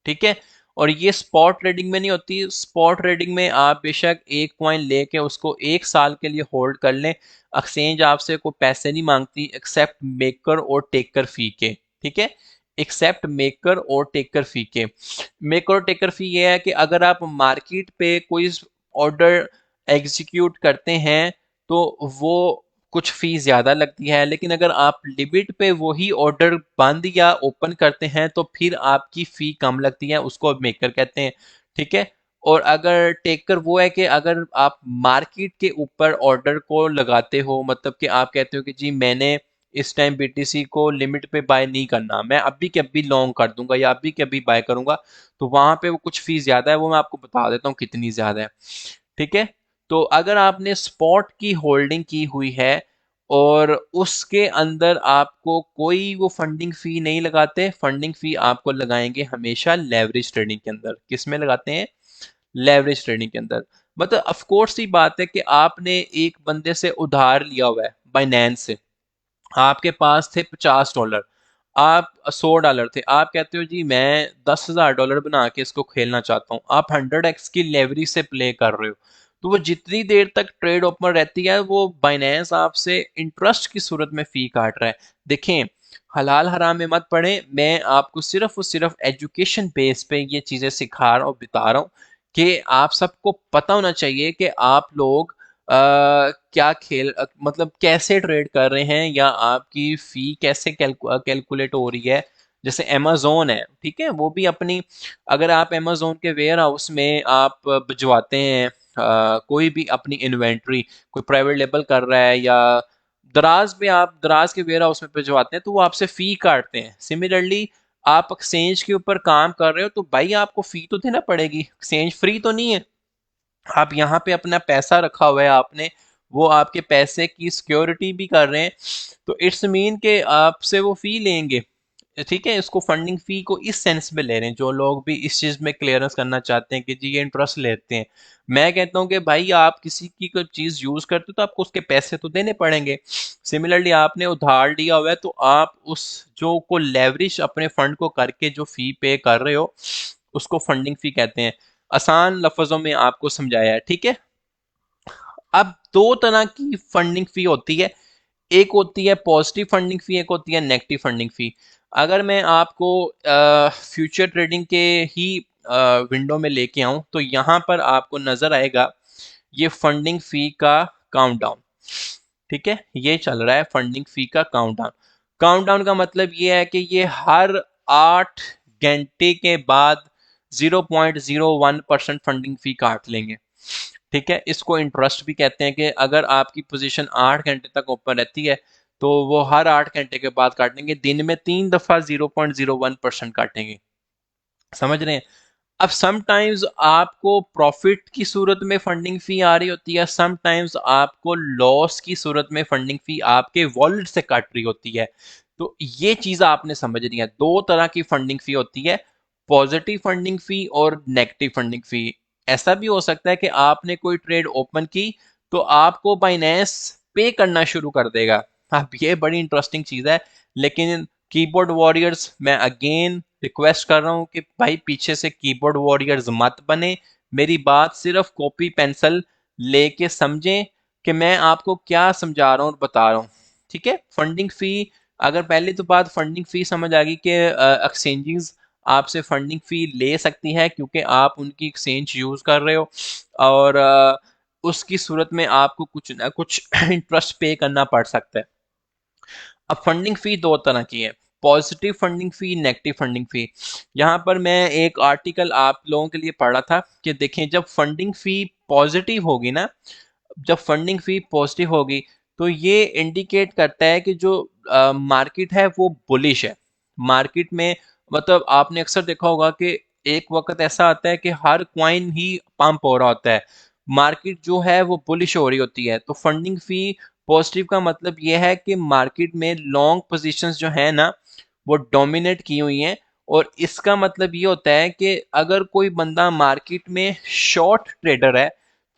ठीक है। और ये स्पॉट ट्रेडिंग में नहीं होती। स्पॉट ट्रेडिंग में आप बेशक एक कॉइन लेके उसको 1 साल के लिए होल्ड कर लें, एक्सचेंज आपसे कोई पैसे नहीं मांगती एक्सेप्ट मेकर और टेकर फी के। ठीक है। एक्सेप्ट मेकर और टेकर फी के। मेकर और टेकर फी ये है कि अगर आप मार्केट पे कोई ऑर्डर एग्जीक्यूट करते हैं तो वो कुछ फी ज्यादा लगती है, लेकिन अगर आप लिमिट पे वही ऑर्डर बंद या ओपन करते हैं तो फिर आपकी फी कम लगती है, उसको मेकर कहते हैं। ठीक है। और अगर टेकर वो है कि अगर आप मार्केट के ऊपर ऑर्डर को लगाते हो, मतलब कि आप कहते हो कि जी मैंने इस टाइम बीटीसी को लिमिट पे बाय नहीं करना, मैं अभी के अभी लॉन्ग कर दूंगा या अभी के अभी बाय करूंगा, तो वहां पे वो कुछ फीस ज्यादा है, वो मैं आपको बता देता हूँ कितनी ज्यादा है। ठीक है। तो अगर आपने स्पॉट की होल्डिंग की हुई है और उसके अंदर आपको कोई वो फंडिंग फी नहीं लगाते, फंडिंग फी आपको लगाएंगे हमेशा लेवरेज ट्रेडिंग के अंदर। किस में लगाते हैं? लेवरेज ट्रेडिंग के अंदर। मतलब ऑफ कोर्स ही बात है कि आपने एक बंदे से उधार लिया हुआ है बाइनेंस से, आपके पास थे $50, आप $100 थे, आप कहते हो जी मैं $10,000 बना के इसको खेलना चाहता हूँ, आप 100x की लेवरेज से प्ले कर रहे हो, तो वो जितनी देर तक ट्रेड ओपन रहती है वो बाइनेंस आपसे इंटरेस्ट की सूरत में फी काट रहा है। देखें, हलाल हराम में मत पड़े, मैं आपको सिर्फ और सिर्फ एजुकेशन बेस पे ये चीज़ें सिखा रहा हूँ, बता रहा हूँ कि आप सबको पता होना चाहिए कि आप लोग क्या मतलब कैसे ट्रेड कर रहे हैं, या आपकी फ़ी कैसे कैलकुलेट हो रही है। जैसे अमेज़ोन है, ठीक है, वो भी अपनी, अगर आप अमेज़ोन के वेयर हाउस में आप भिजवाते हैं कोई भी अपनी इन्वेंट्री, कोई प्राइवेट लेबल कर रहा है, या दराज पे आप दराज के वेयर हाउस में भिजवाते हैं, तो वो आपसे फ़ी काटते हैं। सिमिलरली आप एक्सचेंज के ऊपर काम कर रहे हो तो भाई आपको फ़ी तो देना पड़ेगी, एक्सचेंज फ्री तो नहीं है। आप यहाँ पे अपना पैसा रखा हुआ है आपने, वो आपके पैसे की सिक्योरिटी भी कर रहे हैं, तो इट्स मीन के आपसे वो फी लेंगे। ठीक है, इसको फंडिंग फी को इस सेंस में ले रहे हैं। जो लोग भी इस चीज़ में क्लियरेंस करना चाहते हैं कि जी ये इंटरेस्ट लेते हैं, मैं कहता हूँ कि भाई आप किसी की कोई चीज़ यूज़ करते हो तो आपको उसके पैसे तो देने पड़ेंगे। सिमिलरली आपने उधार लिया हुआ है तो आप उस जो को लेवरेज अपने फंड को करके जो फी पे कर रहे हो उसको फंडिंग फी कहते हैं। आसान लफ्जों में आपको समझाया है, ठीक है। अब दो तरह की फंडिंग फी होती है, एक होती है पॉजिटिव फंडिंग फी, एक होती है नेगेटिव फंडिंग फी। अगर मैं आपको फ्यूचर ट्रेडिंग के ही विंडो में लेके आऊं तो यहाँ पर आपको नजर आएगा ये फंडिंग फी का काउंटडाउन। ठीक है, ये चल रहा है फंडिंग फी का काउंटडाउन। काउंटडाउन का मतलब ये है कि ये हर 8 घंटे के बाद 0.01% फंडिंग फी काट लेंगे। ठीक है, इसको इंटरेस्ट भी कहते हैं कि अगर आपकी पोजीशन 8 घंटे तक ओपन रहती है तो वो हर 8 घंटे के बाद काटेंगे, दिन में 3 दफा 0.01% काटेंगे। समझ रहे हैं। अब समटाइम्स आपको प्रॉफिट की सूरत में फंडिंग फी आ रही होती है, समटाइम्स आपको लॉस की सूरत में फंडिंग फी आपके वॉलेट से काट रही होती है। तो ये चीज आपने समझनी है, दो तरह की फंडिंग फी होती है, पॉजिटिव फंडिंग फी और नेगेटिव फंडिंग फी। ऐसा भी हो सकता है कि आपने कोई ट्रेड ओपन की तो आपको बाइनेंस पे करना शुरू कर देगा। अब ये बड़ी इंटरेस्टिंग चीज है, लेकिन कीबोर्ड वॉरियर्स, मैं अगेन रिक्वेस्ट कर रहा हूँ कि भाई पीछे से कीबोर्ड वॉरियर्स मत बने, मेरी बात सिर्फ कॉपी पेंसिल लेके समझें कि मैं आपको क्या समझा रहा हूँ और बता रहा हूँ। ठीक है, फंडिंग फी, अगर पहले तो बात फंडिंग फी समझ आ गई कि एक्सचेंजेस आपसे फंडिंग फी ले सकती है क्योंकि आप उनकी एक्सचेंज यूज कर रहे हो, और उसकी सूरत में आपको कुछ ना कुछ इंटरेस्ट पे करना पड़ सकता है। अब फंडिंग फी दो तरह की है, पॉजिटिव फंडिंग फी, नेगेटिव फंडिंग फी। यहाँ पर मैं एक आर्टिकल आप लोगों के लिए पढ़ा था कि देखें, जब फंडिंग फी पॉजिटिव होगी ना, जब फंडिंग फी पॉजिटिव होगी तो ये इंडिकेट करता है कि जो मार्केट है वो बुलिश है। मार्केट में, मतलब आपने अक्सर देखा होगा कि एक वक्त ऐसा आता है कि हर क्वाइन ही पंप हो रहा होता है, मार्केट जो है वो बुलिश हो रही होती है। तो फंडिंग फी पॉजिटिव का मतलब ये है कि मार्केट में लॉन्ग पोजीशंस जो है ना वो डोमिनेट की हुई हैं, और इसका मतलब ये होता है कि अगर कोई बंदा मार्केट में शॉर्ट ट्रेडर है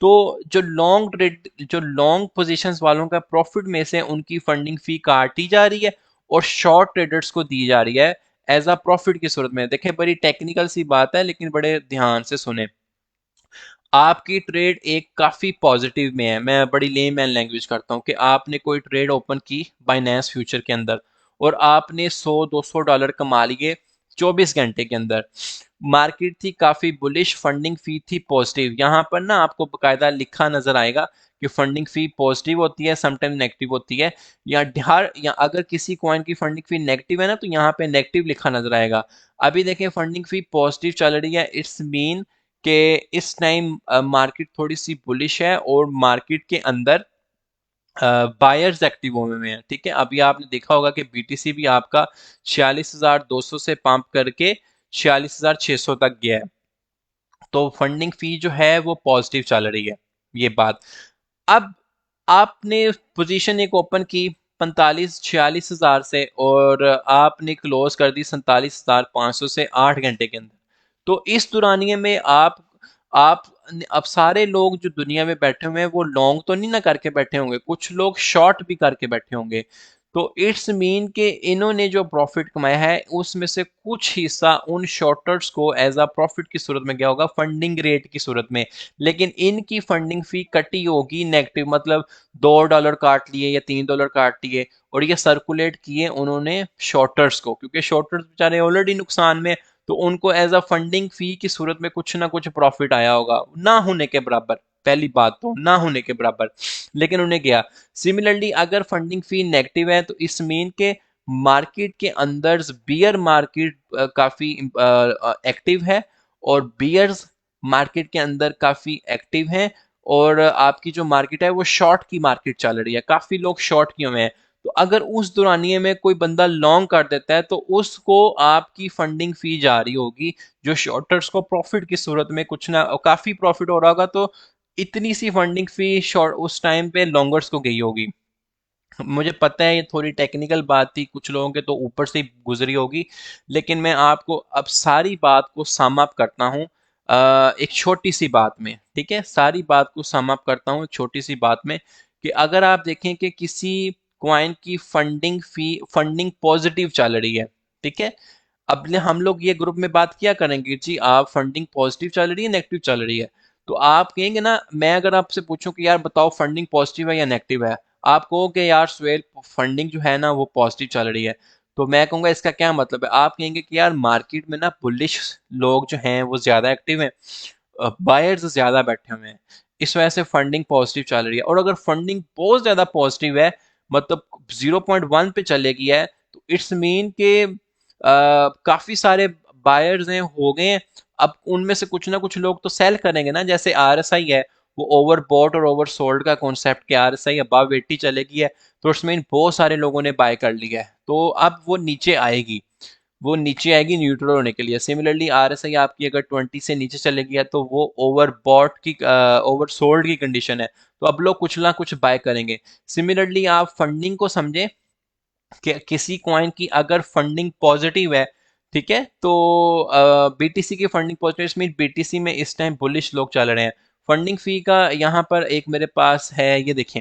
तो जो लॉन्ग पोजीशंस वालों का प्रॉफिट में से उनकी फंडिंग फी काटी जा रही है और शॉर्ट ट्रेडर्स को दी जा रही है एज अ प्रॉफिट की सूरत में। देखें, बड़ी टेक्निकल सी बात है लेकिन बड़े ध्यान से सुने। आपकी ट्रेड एक काफी पॉजिटिव में है, मैं बड़ी लेमैन लैंग्वेज करता हूँ कि आपने कोई ट्रेड ओपन की बाइनेंस फ्यूचर के अंदर और आपने 100-200 डॉलर कमा लिए 24 घंटे के अंदर। मार्केट थी काफी बुलिश, फंडिंग फी थी पॉजिटिव। यहाँ पर ना आपको बकायदा लिखा नजर आएगा कि फंडिंग फी पॉजिटिव होती है, समटाइम नेगेटिव होती है, या अगर किसी कॉइन की फंडिंग फी नेगेटिव है ना तो यहाँ पे नेगेटिव लिखा नजर आएगा। अभी देखें फंडिंग फी पॉजिटिव चल रही है, इट्स मीन कि इस टाइम मार्केट थोड़ी सी बुलिश है और मार्केट के अंदर बायर्स एक्टिव हुए हैं। ठीक है, अभी आपने देखा होगा कि बीटीसी भी आपका 46,200 से पंप करके 46,600 तक गया है। तो फंडिंग फी जो है वो पॉजिटिव चल रही है, ये बात। अब आपने पोजीशन एक ओपन की 45-46 हजार से और आपने क्लोज कर दी 47,500 से 8 घंटे के अंदर। तो इस दुरानिये में आप अब सारे लोग जो दुनिया में बैठे हुए हैं वो लॉन्ग तो नहीं ना करके बैठे होंगे, कुछ लोग शॉर्ट भी करके बैठे होंगे। तो इट्स मीन के इन्होंने जो प्रॉफिट कमाया है उसमें से कुछ हिस्सा उन शॉर्टर्स को एज अ प्रॉफिट की सूरत में गया होगा फंडिंग रेट की सूरत में, लेकिन इनकी फंडिंग फी कटी होगी नेगेटिव, मतलब $2 काट लिए या $3 काट लिए और ये सर्कुलेट किए उन्होंने शॉर्टर्स को, क्योंकि शॉर्टर्स बेचारे ऑलरेडी नुकसान में, तो उनको एज अ फंडिंग फी की सूरत में कुछ ना कुछ प्रॉफिट आया होगा, ना होने के बराबर, पहली बात तो ना होने के बराबर, लेकिन उन्हें गया। सिमिलरली अगर फंडिंग फी नेगेटिव है तो इस मीन के मार्केट के अंदर बियर मार्केट काफी एक्टिव है और बियर्स मार्केट के अंदर काफी एक्टिव हैं, और आपकी जो मार्केट है वो शॉर्ट की मार्केट चल रही है, काफी लोग शॉर्ट किए हुए हैं। तो अगर उस दौरानिए में कोई बंदा लॉन्ग कर देता है तो उसको आपकी फंडिंग फी जा रही होगी, जो शॉर्टर्स को प्रॉफिट की सूरत में कुछ ना काफी प्रॉफिट हो रहा होगा, तो इतनी सी फंडिंग फी शॉर्ट उस टाइम पे लॉन्गर्स को गई होगी। मुझे पता है ये थोड़ी टेक्निकल बात थी, कुछ लोगों के तो ऊपर से ही गुजरी होगी, लेकिन मैं आपको अब सारी बात को सम अप करता हूँ एक छोटी सी बात में, ठीक है, सारी बात को सम अप करता हूँ एक छोटी सी बात में, कि अगर आप देखें कि किसी क्वाइन की फंडिंग पॉजिटिव चल रही है, ठीक है, अब हम लोग ये ग्रुप में बात किया करेंगे जी आप फंडिंग पॉजिटिव चल रही है नेगेटिव चल रही है, तो आप कहेंगे ना, मैं अगर आपसे पूछूं कि यार बताओ फंडिंग पॉजिटिव है या नेगेटिव है, आप कहोगे यार सुहेल फंडिंग जो है ना वो पॉजिटिव चल रही है, तो मैं कहूंगा इसका क्या मतलब है, आप कहेंगे कि यार मार्केट में ना बुलिश लोग जो हैं वो ज्यादा एक्टिव हैं, बायर्स ज्यादा बैठे हुए हैं, इस वजह से फंडिंग पॉजिटिव चल रही है। और अगर फंडिंग बहुत ज्यादा पॉजिटिव है, मतलब 0.1 पे चलेगी है, तो इट्स मीन के काफी सारे बायर्स हैं हो गए हैं, अब उनमें से कुछ ना कुछ लोग तो सेल करेंगे ना, जैसे आरएसआई है, वो ओवर बॉट और ओवर सोल्ड का कॉन्सेप्ट के आरएसआई अबव 80 चलेगी है, तो उसमें बहुत सारे लोगों ने बाय कर लिया है, तो अब वो नीचे आएगी, वो नीचे आएगी न्यूट्रल होने के लिए। सिमिलरली आरएसआई आपकी अगर 20 से नीचे चले गया तो वो ओवर बॉट की ओवर सोल्ड की कंडीशन है, तो अब लोग कुछ ना कुछ बाय करेंगे। सिमिलरली आप फंडिंग को समझें कि किसी कॉइन की अगर फंडिंग पॉजिटिव है, ठीक है, तो बीटीसी की फंडिंग पॉजिटिव मीन बीटीसी में इस टाइम बुलिश लोग चल रहे हैं। फंडिंग फी का यहाँ पर एक मेरे पास है, ये देखें,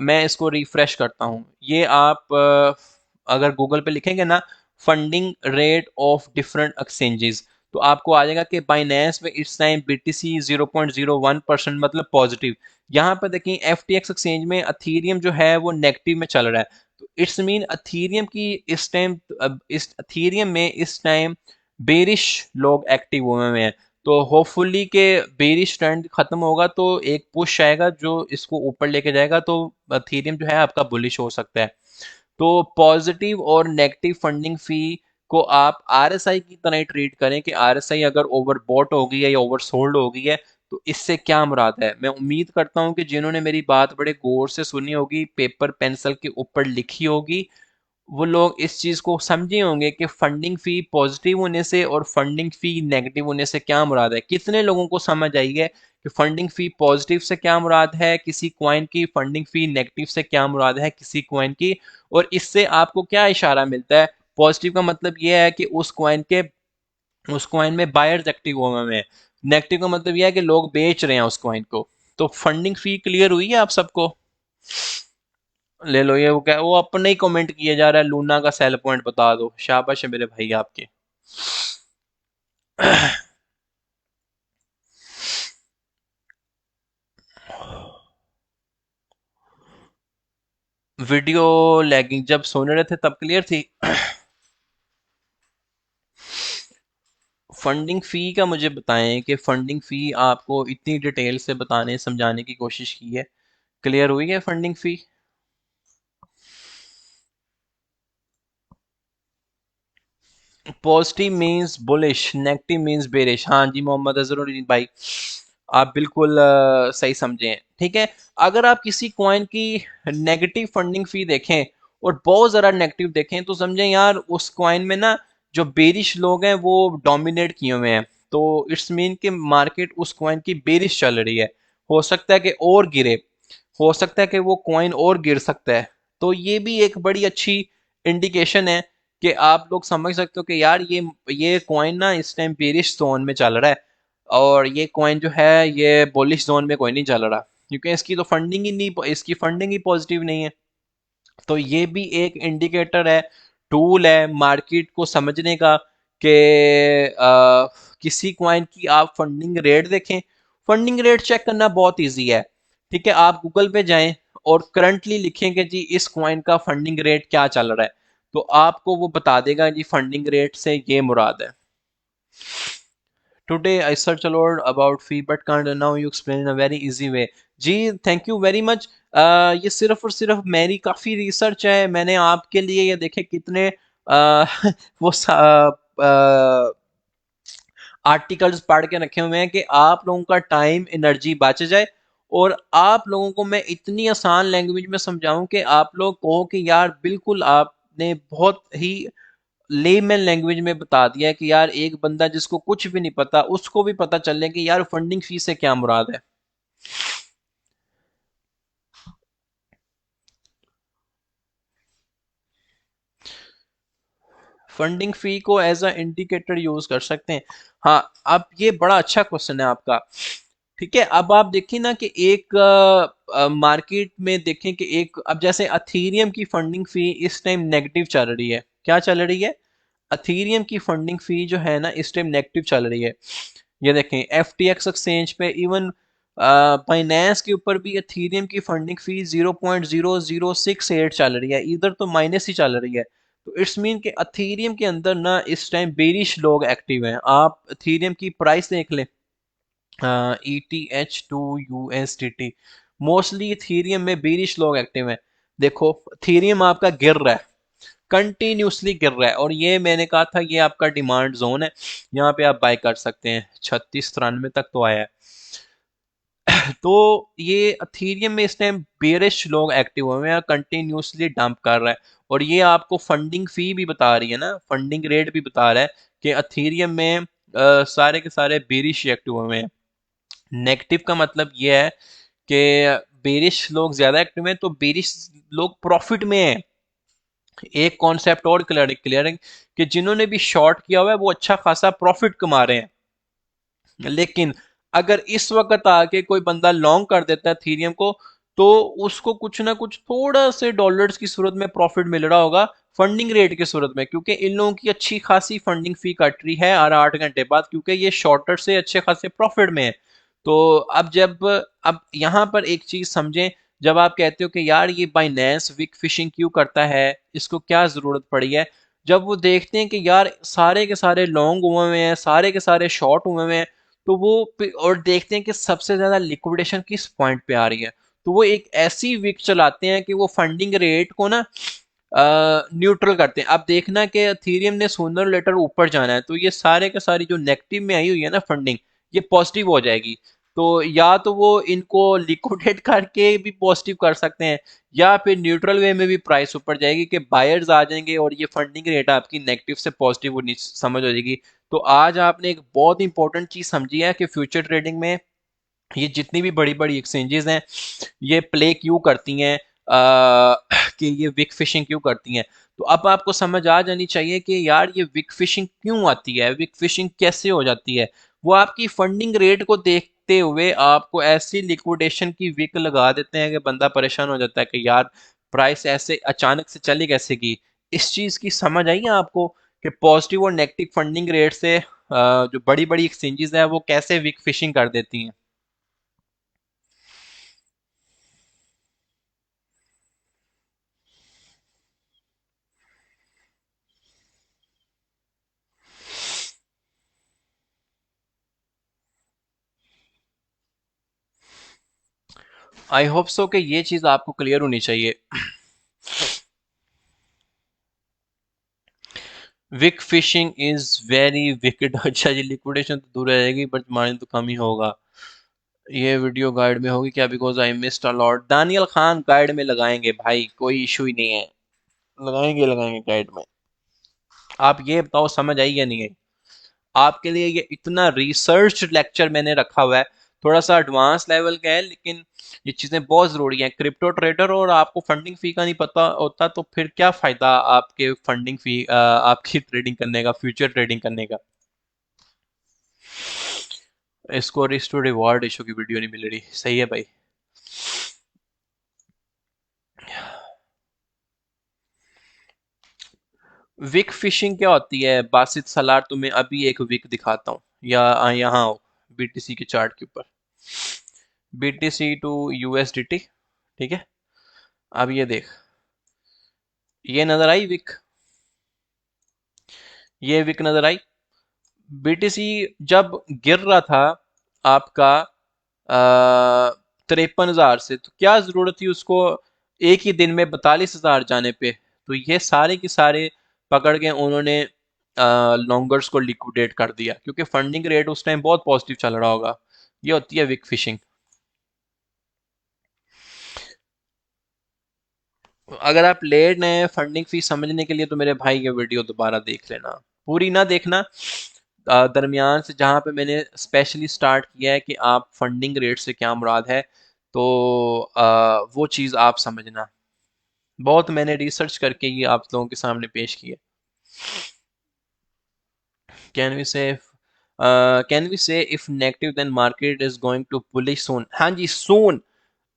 मैं इसको रिफ्रेश करता हूँ, ये आप अगर गूगल पे लिखेंगे ना funding rate of different exchanges, तो आपको आ जाएगा कि बाइनेंस में इस टाइम बीटीसी 0.01% मतलब पॉजिटिव। यहाँ पर देखें एफटीएक्स एक्सचेंज में अथीरियम जो है वो नेगेटिव में चल रहा है, तो इट्स मीन अथीरियम की इस टाइम, इस अथीरियम में इस टाइम बेरिश लोग एक्टिव हुए हुए हैं, तो होपफुली के बेरिश ट्रेंड खत्म होगा तो एक पुश आएगा जो इसको ऊपर लेके जाएगा, तो अथीरियम जो है आपका बुलिश हो सकता है। तो पॉजिटिव और नेगेटिव फंडिंग फी को आप आरएसआई की तरह ही ट्रीट करें कि आरएसआई अगर ओवरबॉट हो गई है या ओवर सोल्ड हो गई है तो इससे क्या मुराद है। मैं उम्मीद करता हूं कि जिन्होंने मेरी बात बड़े गौर से सुनी होगी, पेपर पेंसिल के ऊपर लिखी होगी, वो लोग इस चीज को समझे होंगे कि फंडिंग फी पॉजिटिव होने से और फंडिंग फी नेगेटिव होने से क्या मुराद है। कितने लोगों को समझ आई है कि फंडिंग फी पॉजिटिव से क्या मुराद है किसी क्वाइन की, फंडिंग फी नेगेटिव से क्या मुराद है किसी क्वाइन की, और इससे आपको क्या इशारा मिलता है। पॉजिटिव का मतलब यह है कि उस क्वाइन में बायर्स एक्टिव हुए हैं, नेगेटिव का मतलब यह है कि लोग बेच रहे हैं उस क्वाइन को। तो फंडिंग फी क्लियर हुई है आप सबको? ले लो, ये वो क्या वो अपने ही कमेंट किए जा रहा है, लूना का सेल पॉइंट बता दो, शाबाश है मेरे भाई आपके। वीडियो लैगिंग जब सोने रहे थे तब क्लियर थी। फंडिंग फी का मुझे बताएं कि फंडिंग फी आपको इतनी डिटेल से बताने समझाने की कोशिश की है, क्लियर हुई है funding fee? Positive means bullish, negative means bearish. हाँ जी मोहम्मद अजहरुद्दीन भाई, आप बिल्कुल सही समझे हैं, ठीक है। अगर आप किसी कॉइन की नेगेटिव फंडिंग फी देखें और बहुत ज़रा नेगेटिव देखें तो समझें यार उस कॉइन में ना जो बेरिश लोग हैं वो डोमिनेट किए हुए हैं, तो इट्स मीन कि मार्केट उस कॉइन की बेरिश चल रही है, हो सकता है कि और गिरे, हो सकता है कि वो कॉइन और गिर सकता है। तो ये भी एक बड़ी अच्छी इंडिकेशन है कि आप लोग समझ सकते हो कि यार ये कॉइन ना इस टाइम बेरिश जोन में चल रहा है, और ये कॉइन जो है ये बुलिश जोन में कोई नहीं चल रहा, क्योंकि इसकी तो फंडिंग ही नहीं, इसकी फंडिंग ही पॉजिटिव नहीं है। तो ये भी एक इंडिकेटर है, टूल है मार्केट को समझने का कि किसी क्वाइन की आप फंडिंग रेट देखें। फंडिंग रेट चेक करना बहुत इजी है। ठीक है, आप गूगल पे जाएं और करंटली लिखें कि जी इस क्वाइन का फंडिंग रेट क्या चल रहा है, तो आपको वो बता देगा जी फंडिंग रेट से ये मुराद है। Today I searched a lot about fee but can't, and now you explain in a very easy way. जी थैंक यू वेरी मच। ये सिर्फ और सिर्फ मेरी काफ़ी रिसर्च है, मैंने आपके लिए ये देखे कितने वो आर्टिकल्स पढ़ के रखे हुए हैं कि आप लोगों का टाइम एनर्जी बच जाए, और आप लोगों को मैं इतनी आसान लैंग्वेज में समझाऊं कि आप लोग कहो कि यार बिल्कुल आपने बहुत ही लेमैन लैंग्वेज में बता दिया है कि यार एक बंदा जिसको कुछ भी नहीं पता उसको भी पता चले कि यार फंडिंग फीस से क्या मुराद है। फंडिंग फी को एज अ इंडिकेटर यूज कर सकते हैं। हाँ, अब ये बड़ा अच्छा क्वेश्चन है आपका। ठीक है, अब आप देखिए ना कि एक मार्केट में देखें कि एक, अब जैसे अथीरियम की फंडिंग फी इस टाइम नेगेटिव चल रही है, क्या चल रही है? अथीरियम की फंडिंग फी जो है ना इस टाइम नेगेटिव चल रही है। ये देखें एफ टी एक्स एक्सचेंज पे, इवन बाइनेंस के ऊपर भी अथीरियम की फंडिंग फी 0.0068 चल रही है, इधर तो माइनस ही चल रही है। तो इट्स मीन कि अथीरियम के अंदर ना इस टाइम बेरिश लोग एक्टिव हैं। आप अथीरियम की प्राइस देख लें, ETH2 USDT, मोस्टली इथीरियम में बेरिश लोग एक्टिव हैं। देखो इथीरियम आपका गिर रहा है, कंटिन्यूसली गिर रहा है, और ये मैंने कहा था ये आपका डिमांड जोन है, यहाँ पे आप बाय कर सकते हैं। 3693 तक तो आया है। तो ये अथीरियम में इस टाइम बेरिश लोग एक्टिव हुए हैं, कंटिन्यूसली डंप कर रहा है, और ये आपको फंडिंग फी भी बता रही है ना, फंडिंग रेट भी बता रहा है कि अथीरियम में सारे के सारे बेरिश एक्टिव हुए हैं। नेगेटिव का मतलब ये है कि बेरिश लोग ज्यादा एक्टिव हैं, तो बेरिश लोग प्रॉफिट में हैं। एक कॉन्सेप्ट और क्लियर क्लियर है कि जिन्होंने भी शॉर्ट किया हुआ है वो अच्छा खासा प्रॉफिट कमा रहे हैं। लेकिन अगर इस वक्त आके कोई बंदा लॉन्ग कर देता है थीरियम को, तो उसको कुछ ना कुछ थोड़ा से डॉलर्स की सूरत में प्रॉफिट मिल रहा होगा फंडिंग रेट की सूरत में, क्योंकि इन लोगों की अच्छी खासी फंडिंग फी कट रही है हर 8 घंटे बाद, क्योंकि ये शॉर्टर से अच्छे खासे प्रॉफिट में है। तो अब यहाँ पर एक चीज समझें, जब आप कहते हो कि यार ये बाइनेंस विक फिशिंग क्यों करता है, इसको क्या जरूरत पड़ी है, जब वो देखते हैं कि यार सारे के सारे लॉन्ग हुए हुए हैं, सारे के सारे शॉर्ट हुए हुए हैं, तो और देखते हैं कि सबसे ज्यादा लिक्विडेशन किस पॉइंट पे आ रही है, तो वो एक ऐसी विक चलाते हैं कि वो फंडिंग रेट को ना न्यूट्रल करते हैं। अब देखना कि एथेरियम ने सूनर लेटर ऊपर जाना है, तो ये सारे के सारी जो नेगेटिव में आई हुई है ना फंडिंग, ये पॉजिटिव हो जाएगी। तो या तो वो इनको लिक्विडेट करके भी पॉजिटिव कर सकते हैं, या फिर न्यूट्रल वे में भी प्राइस ऊपर जाएगी कि बायर्स आ जाएंगे और ये फंडिंग रेट आपकी नेगेटिव से पॉजिटिव समझ हो जाएगी। तो आज आपने एक बहुत इंपॉर्टेंट चीज समझी है कि फ्यूचर ट्रेडिंग में ये जितनी भी बड़ी बड़ी एक्सचेंजेस हैं ये प्ले क्यों करती हैं, कि ये विक फिशिंग क्यों करती हैं। तो अब आपको समझ आ जानी चाहिए कि यार ये विक फिशिंग क्यों आती है, विक फिशिंग कैसे हो जाती है। वो आपकी फंडिंग रेट को देखते हुए आपको ऐसी लिक्विडेशन की विक लगा देते हैं कि बंदा परेशान हो जाता है कि यार प्राइस ऐसे अचानक से चली कैसे गई। इस चीज की समझ आई है आपको कि पॉजिटिव और नेगेटिव फंडिंग रेट से जो बड़ी बड़ी एक्सचेंजेस है वो कैसे विक फिशिंग कर देती हैं। आई होप सो कि ये चीज आपको क्लियर होनी चाहिए। Wick fishing is very wicked. अच्छा जी, लिक्विडेशन तो दूर रहेगी बट मार्जिन तो कम ही होगा। ये वीडियो गाइड में होगी क्या? Because I missed a lot. Daniyal Khan guide में लगाएंगे भाई, कोई इशू ही नहीं है, लगाएंगे लगाएंगे गाइड में। आप ये बताओ समझ आई या नहीं आई? आपके लिए ये इतना रिसर्च लेक्चर मैंने रखा हुआ है, थोड़ा सा एडवांस लेवल का है, लेकिन ये चीज़ें बहुत ज़रूरी हैं। क्रिप्टो ट्रेडर और आपको फंडिंग फी का नहीं पता होता तो फिर क्या फ़ायदा आपके फंडिंग फी, आपकी ट्रेडिंग करने का, फ्यूचर ट्रेडिंग करने का। इसको रिस्क टू रिवॉर्ड इशू की वीडियो नहीं मिल रही, सही है भाई। विक फिशिंग क्या होती है बासित सलार, तुम्हें अभी एक विक दिखाता हूँ, या यहाँ हो बीटीसी के चार्ट के ऊपर, बीटीसी टू यूएसडीटी, ठीक है। अब ये देख, ये नजर आई विक, ये विक नजर आई। बीटीसी जब गिर रहा था आपका 53,000 से, तो क्या जरूरत थी उसको एक ही दिन में 42,000 जाने पे। तो ये सारे के सारे पकड़ के उन्होंने लॉन्गर्स को लिक्विडेट कर दिया, क्योंकि फंडिंग रेट उस टाइम बहुत पॉजिटिव चल रहा होगा। ये होती है विक फिशिंग। अगर आप लेट हैं फंडिंग फी समझने के लिए, तो मेरे भाई ये वीडियो दोबारा देख लेना, पूरी ना देखना, दरमियान से जहाँ पे मैंने स्पेशली स्टार्ट किया है कि आप फंडिंग रेट से क्या मुराद है, तो वो चीज़ आप समझना। बहुत मैंने रिसर्च करके ये आप लोगों के सामने पेश किया। Can we say can we say if negative then market is going to bullish soon? हाँ जी, सून।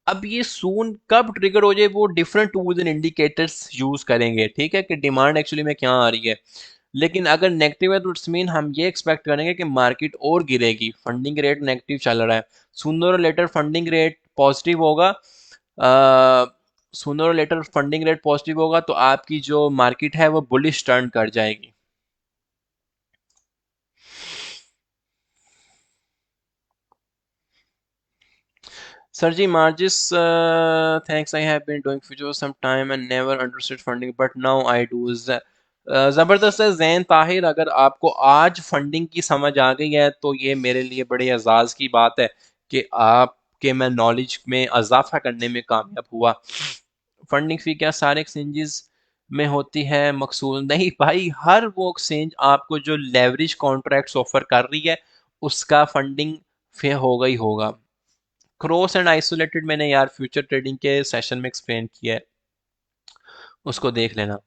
अब ये सून कब ट्रिगर हो जाए, वो different tools and indicators use करेंगे, ठीक है, कि डिमांड एक्चुअली में क्या आ रही है। लेकिन अगर नेगेटिव है तो इट्स मीन हम ये एक्सपेक्ट करेंगे कि मार्केट और गिरेगी, फंडिंग रेट नेगेटिव चल रहा है। सूनर और लेटर फंडिंग रेट पॉजिटिव होगा, सूनर और लेटर फंडिंग रेट पॉजिटिव होगा तो आपकी जो मार्केट है वो बुलिश टर्न कर जाएगी। Sir ji, Margis, thanks. I have been doing for some time and never understood funding, but now I do. ज़बरदस्त है जैन ताहिर, अगर आपको आज फंडिंग की समझ आ गई है तो ये मेरे लिए बड़े एजाज़ की बात है कि आपके मैं नॉलेज में इजाफा करने में कामयाब हुआ। फंडिंग फ़ी क्या सारे एक्सचेंजेस में होती है मकसूद? नहीं भाई, हर वो एक्सचेंज आपको जो लेवरेज कॉन्ट्रैक्ट्स ऑफर कर रही है उसका फंडिंग फे होगा ही होगा। क्रॉस एंड आइसोलेटेड मैंने यार फ्यूचर ट्रेडिंग के सेशन में एक्सप्लेन किया है, उसको देख लेना।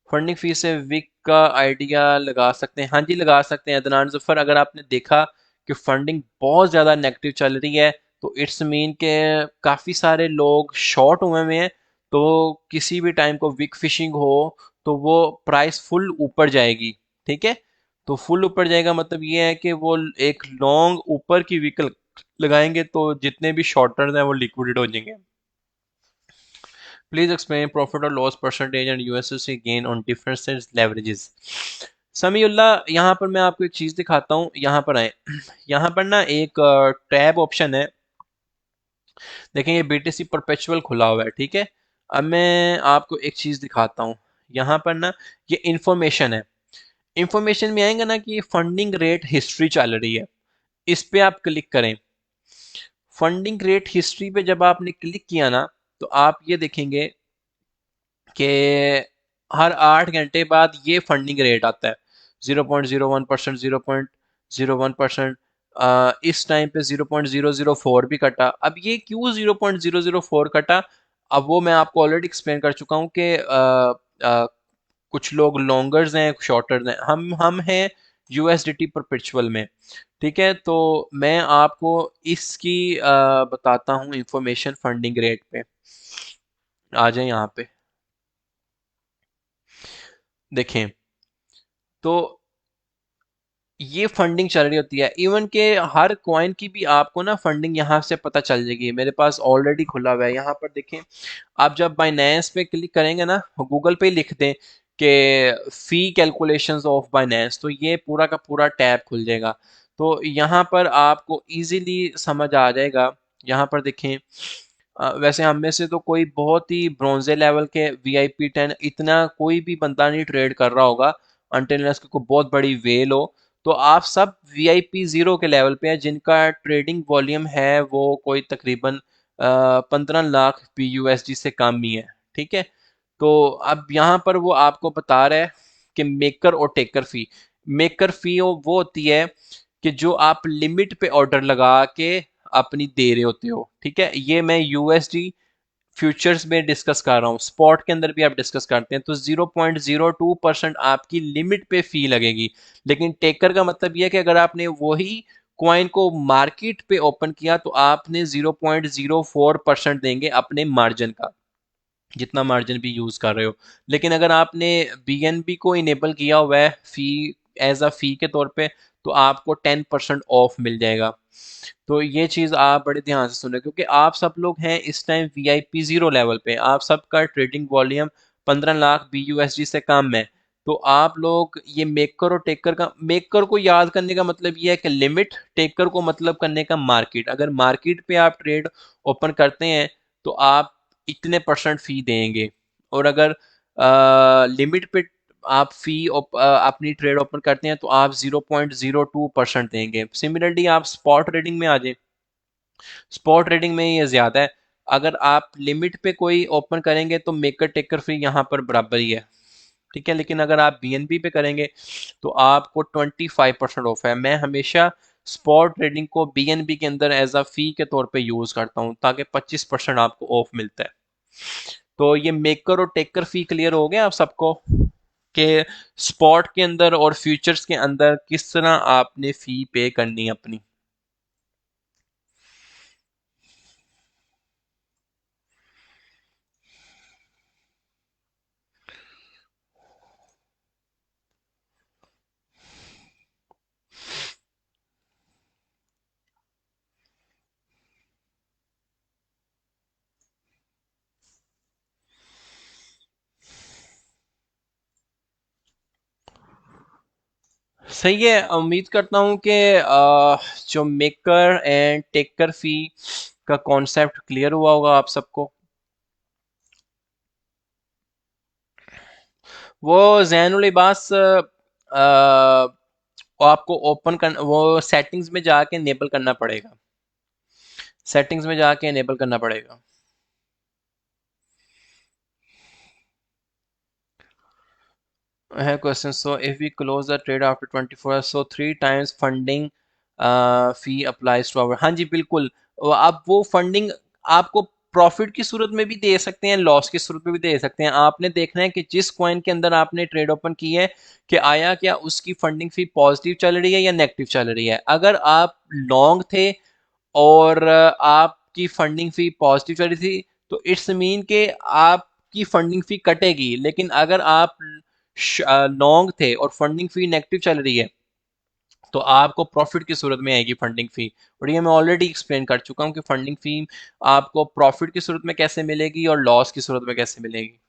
फंडिंग फी से विक का आइडिया लगा सकते हैं? हाँ जी लगा सकते हैं अदनान जफर। अगर आपने देखा कि फंडिंग बहुत ज़्यादा नेगेटिव चल रही है तो इट्स मीन के काफ़ी सारे लोग शॉर्ट हुए हुए हैं, तो किसी भी टाइम को विक फिशिंग हो तो वो प्राइस फुल ऊपर जाएगी, ठीक है। तो फुल ऊपर जाएगा मतलब ये है कि वो एक लॉन्ग ऊपर की विक लगाएंगे तो जितने भी शॉर्टर्स हैं वो लिक्विडेट हो जाएंगे। प्लीज एक्सप्लेन प्रॉफिट और loss percentage and USSC gain on different leverages. Samiullah, यहाँ पर मैं आपको एक चीज़ दिखाता हूँ, यहाँ पर आए। यहाँ पर ना एक टैब ऑप्शन है, देखें ये बीटीसी परपेचुअल खुला हुआ है, ठीक है। अब मैं आपको एक चीज़ दिखाता हूँ, यहाँ पर ना ये इंफॉर्मेशन है। इंफॉर्मेशन में आएंगे ना कि फंडिंग रेट हिस्ट्री चल रही है, इस पे आप क्लिक करें। फंडिंग रेट हिस्ट्री पे जब आपने क्लिक किया ना तो आप ये देखेंगे कि हर 8 घंटे बाद ये फंडिंग रेट आता है 0.01%, 0.01%। इस टाइम पे 0.004 भी कटा। अब ये क्यों 0.004 कटा, अब वो मैं आपको ऑलरेडी एक्सप्लेन कर चुका हूँ कि कुछ लोग लॉन्गर्स हैं शॉर्टर्स हैं, हम हैं यूएसडीटी परपेचुअल में, ठीक है। तो मैं आपको इसकी बताता हूँ इंफॉर्मेशन फंडिंग रेट पे। आ जाए यहाँ पे देखें, तो ये फंडिंग चल रही होती है। इवन के हर कॉइन की भी आपको ना फंडिंग यहाँ से पता चल जाएगी, मेरे पास ऑलरेडी खुला हुआ है। यहाँ पर देखें, आप जब बाइनेंस पे क्लिक करेंगे ना, गूगल पे लिख दें कि फी कैलकुलेशंस ऑफ बाइनेंस, तो ये पूरा का पूरा टैब खुल जाएगा। तो यहाँ पर आपको इजीली समझ आ जाएगा। यहाँ पर देखें, वैसे हम में से तो कोई बहुत ही ब्रॉन्जे लेवल के VIP 10 इतना कोई भी बंदा नहीं ट्रेड कर रहा होगा अनटिल कोई बहुत बड़ी वेल हो। तो आप सब VIP 0 के लेवल पे हैं जिनका ट्रेडिंग वॉल्यूम है वो कोई तकरीबन 15 लाख PUSD से कम ही है, ठीक है। तो अब यहाँ पर वो आपको बता रहा है कि मेकर और टेकर फी, मेकर फी वो होती है कि जो आप लिमिट पे ऑर्डर लगा के अपनी दे रहे होते हो, ठीक है। ये मैं USD फ्यूचर्स में डिस्कस कर रहा हूँ, स्पॉट के अंदर भी आप डिस्कस करते हैं तो 0.02% आपकी लिमिट पे फी लगेगी। लेकिन टेकर का मतलब यह है कि अगर आपने वही कॉइन को मार्केट पे ओपन किया तो आपने 0.04% देंगे अपने मार्जिन का। जितना मार्जिन भी यूज़ कर रहे हो। लेकिन अगर आपने बीएनबी को इनेबल किया हुआ है फ़ी, एज अ फ़ी के तौर पे, तो आपको 10% ऑफ मिल जाएगा। तो ये चीज़ आप बड़े ध्यान से सुने, क्योंकि आप सब लोग हैं इस टाइम वीआईपी ज़ीरो लेवल पे, आप सबका ट्रेडिंग वॉल्यूम 15 लाख BUSD से कम है। तो आप लोग ये मेकर और टेकर का, मेकर को याद करने का मतलब ये है कि लिमिट, टेकर को मतलब करने का मार्केट। अगर मार्केट पे आप ट्रेड ओपन करते हैं तो आप इतने परसेंट फ़ी देंगे, और अगर लिमिट पे आप अपनी ट्रेड ओपन करते हैं तो आप 0.02% देंगे। सिमिलरली आप स्पॉट ट्रेडिंग में आ जाए, स्पॉट ट्रेडिंग में ये ज़्यादा है। अगर आप लिमिट पे कोई ओपन करेंगे तो मेकर टेकर फी यहाँ पर बराबर ही है, ठीक है। लेकिन अगर आप बीएनबी पे करेंगे तो आपको 25% ऑफ है। मैं हमेशा स्पॉट ट्रेडिंग को बीएनबी के अंदर एज अ फी के तौर पे यूज़ करता हूँ, ताकि 25% आपको ऑफ मिलता है। तो ये मेकर और टेकर फी क्लियर हो गया आप सबको, कि स्पॉट के अंदर और फ्यूचर्स के अंदर किस तरह आपने फी पे करनी है अपनी। सही है, उम्मीद करता हूँ कि जो मेकर एंड टेकर फी का कॉन्सेप्ट क्लियर हुआ होगा आप सबको। वो जैनुल लिबास आपको ओपन कर, वो सेटिंग्स में जाके इनेबल करना पड़ेगा, सेटिंग्स में जाके इनेबल करना पड़ेगा। I have question. So if we close the trade after 24 hours, so 3 times funding fee applies to our, हाँ जी बिल्कुल। अब वो फंडिंग आपको प्रॉफिट की सूरत में भी दे सकते हैं, लॉस की सूरत में भी दे सकते हैं। आपने देखना है कि जिस कॉइन के अंदर आपने ट्रेड ओपन की है, कि आया क्या उसकी फंडिंग फी पॉजिटिव चल रही है या नेगेटिव चल रही है। अगर आप लॉन्ग थे और आपकी फंडिंग फी पॉजिटिव चल रही थी, तो इट्स मीन के आपकी फंडिंग फी कटेगी। लेकिन अगर आप लॉन्ग थे और फंडिंग फी नेगेटिव चल रही है, तो आपको प्रॉफिट की सूरत में आएगी फंडिंग फी। और ये मैं ऑलरेडी एक्सप्लेन कर चुका हूँ कि फंडिंग फी आपको प्रॉफिट की सूरत में कैसे मिलेगी और लॉस की सूरत में कैसे मिलेगी।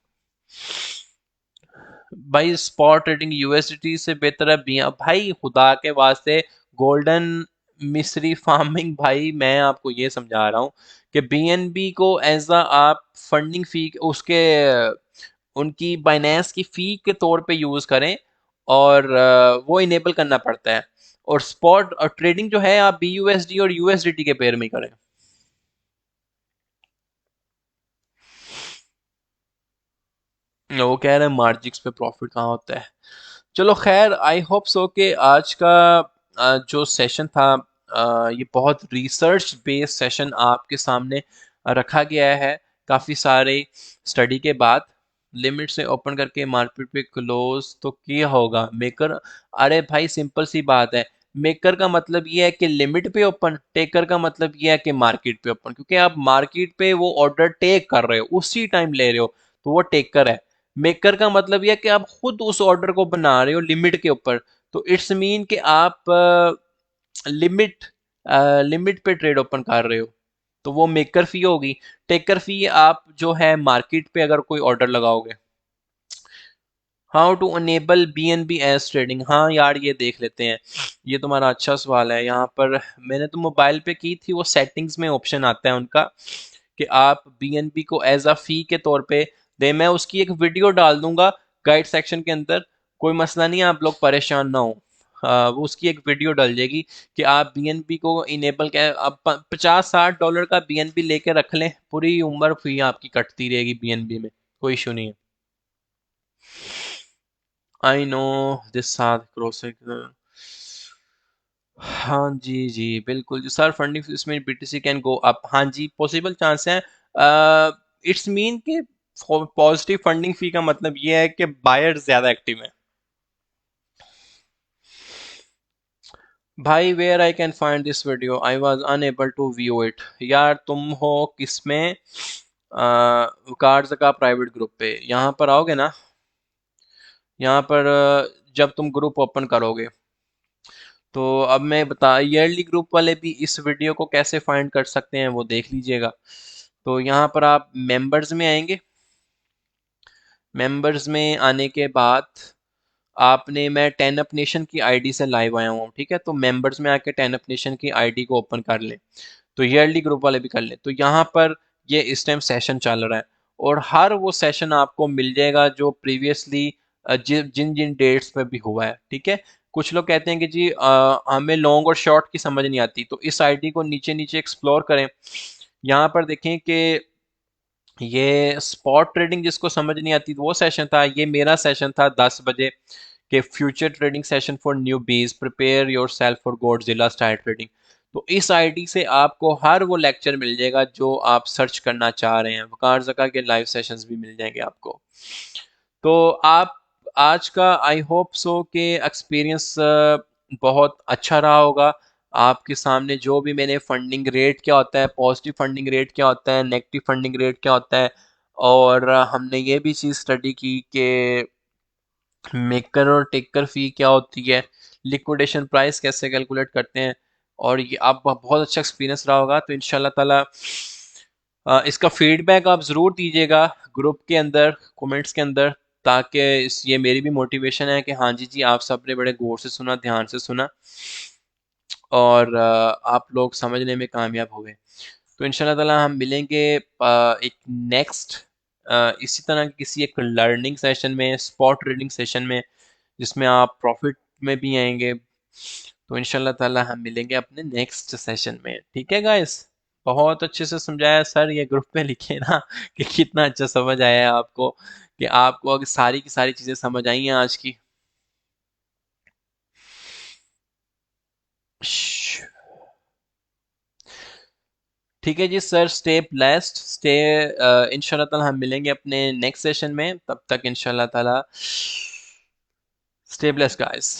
भाई स्पॉट ट्रेडिंग यूएसडी से बेहतर है भाई खुदा के वास्ते, गोल्डन मिस्री फार्मिंग। भाई मैं आपको ये समझा रहा हूँ कि बीएनबी को एज अ आप फंडिंग फी उसके, उनकी बाइनेंस की फी के तौर पे यूज करें, और वो इनेबल करना पड़ता है। और स्पॉट और ट्रेडिंग जो है आप बीयूएसडी और यूएसडीटी के पेयर में करें। वो कह रहे हैं मार्जिक्स पे प्रॉफिट कहाँ होता है। चलो खैर, आई होप सो कि आज का जो सेशन था, ये बहुत रिसर्च बेस्ड सेशन आपके सामने रखा गया है। काफ़ी सारे स्टडी के बाद लिमिट से ओपन करके मार्केट पे क्लोज तो किया होगा मेकर। अरे भाई सिंपल सी बात है, मेकर का मतलब ये है कि लिमिट पे ओपन, टेकर का मतलब ये है कि मार्केट पे ओपन। क्योंकि आप मार्केट पे वो ऑर्डर टेक कर रहे हो, उसी टाइम ले रहे हो, तो वो टेकर है। मेकर का मतलब यह है कि आप खुद उस ऑर्डर को बना रहे हो लिमिट के ऊपर, तो इट्स मीन कि आप लिमिट लिमिट पे ट्रेड ओपन कर रहे हो, तो वो मेकर फी होगी। टेकर फी आप जो है मार्केट पे अगर कोई ऑर्डर लगाओगे। How to enable BNB as trading, हाँ यार ये देख लेते हैं। ये तुम्हारा अच्छा सवाल है। यहाँ पर मैंने तो मोबाइल पे की थी, वो सेटिंग्स में ऑप्शन आता है उनका, कि आप बीएनबी को एज अ फी के तौर पे दे। मैं उसकी एक वीडियो डाल दूंगा गाइड सेक्शन के अंदर, कोई मसला नहीं है, आप लोग परेशान ना हो। वो उसकी एक वीडियो डल जाएगी कि आप बीएनबी को इनेबल क्या, आप 50-60 डॉलर का बीएनबी लेके रख लें, पूरी उम्र फी आपकी कटती रहेगी बीएनबी में, कोई इशू नहीं है। आई नो दिस साथ क्रॉस। हाँ जी जी बिल्कुल जी सर, फंडिंग इसमें बीटीसी कैन गो अप, हाँ जी पॉसिबल चांस है। इट्स मीन कि पॉजिटिव फंडिंग फी का मतलब ये है कि बायर ज्यादा एक्टिव है। भाई where I can find this video, I was unable to view it. यार तुम हो किसमें, कार्ड्स का प्राइवेट ग्रुप पे यहाँ पर आओगे ना, यहाँ पर जब तुम ग्रुप ओपन करोगे तो अब मैं बता, ईयरली ग्रुप वाले भी इस वीडियो को कैसे फाइंड कर सकते हैं वो देख लीजिएगा। तो यहाँ पर आप मेंबर्स में आएंगे, मेंबर्स में आने के बाद आपने, मैं 10 अप नेशन की आईडी से लाइव आया हूँ, ठीक है, तो मेंबर्स में आके 10 अप नेशन की आईडी को ओपन कर लें, तो ईयरली ग्रुप वाले भी कर लें। तो यहाँ पर ये इस टाइम सेशन चल रहा है और हर वो सेशन आपको मिल जाएगा जो प्रीवियसली जिन जिन डेट्स पे भी हुआ है, ठीक है। कुछ लोग कहते हैं कि जी हमें लॉन्ग और शॉर्ट की समझ नहीं आती, तो इस आईडी को नीचे नीचे एक्सप्लोर करें। यहाँ पर देखें कि ये स्पॉट ट्रेडिंग जिसको समझ नहीं आती वो सेशन था, ये मेरा सेशन था 10 बजे के future trading session for newbies, prepare yourself for Godzilla style trading. तो इस आईडी से आपको हर वो लेक्चर मिल जाएगा जो आप सर्च करना चाह रहे हैं, वकार जका के लाइव सेशंस भी मिल जाएंगे आपको। तो आप आज का आई होप सो के एक्सपीरियंस बहुत अच्छा रहा होगा। आपके सामने जो भी मैंने फंडिंग रेट क्या होता है, पॉजिटिव फंडिंग रेट क्या होता है, नेगेटिव फंडिंग रेट क्या होता है, और हमने ये भी चीज़ स्टडी की कि मेकर और टेकर फी क्या होती है, लिक्विडेशन प्राइस कैसे कैलकुलेट करते हैं, और ये आप बहुत अच्छा एक्सपीरियंस रहा होगा। तो इंशाल्लाह ताला इसका फीडबैक आप ज़रूर दीजिएगा ग्रुप के अंदर, कमेंट्स के अंदर, ताकि ये मेरी भी मोटिवेशन है कि हाँ जी जी आप सब ने बड़े गौर से सुना, ध्यान से सुना, और आप लोग समझने में कामयाब हो गए। तो इंशाल्लाह ताला हम मिलेंगे एक नेक्स्ट इसी तरह के किसी एक लर्निंग सेशन में, स्पॉट रीडिंग सेशन में, जिसमें आप प्रॉफिट में भी आएंगे। तो इंशाल्लाह ताला हम मिलेंगे अपने नेक्स्ट सेशन में, ठीक है गाइस। बहुत अच्छे से समझाया सर, ये ग्रुप में लिखे ना कि कितना अच्छा समझ आया है आपको, कि आपको अगर सारी की सारी चीज़ें समझ आई हैं आज की। ठीक है जी सर, स्टे ब्लेस्ड, स्टे, इंशाल्लाह ताला हम मिलेंगे अपने नेक्स्ट सेशन में, तब तक इंशाल्लाह ताला स्टे ब्लेस्ड गाइस।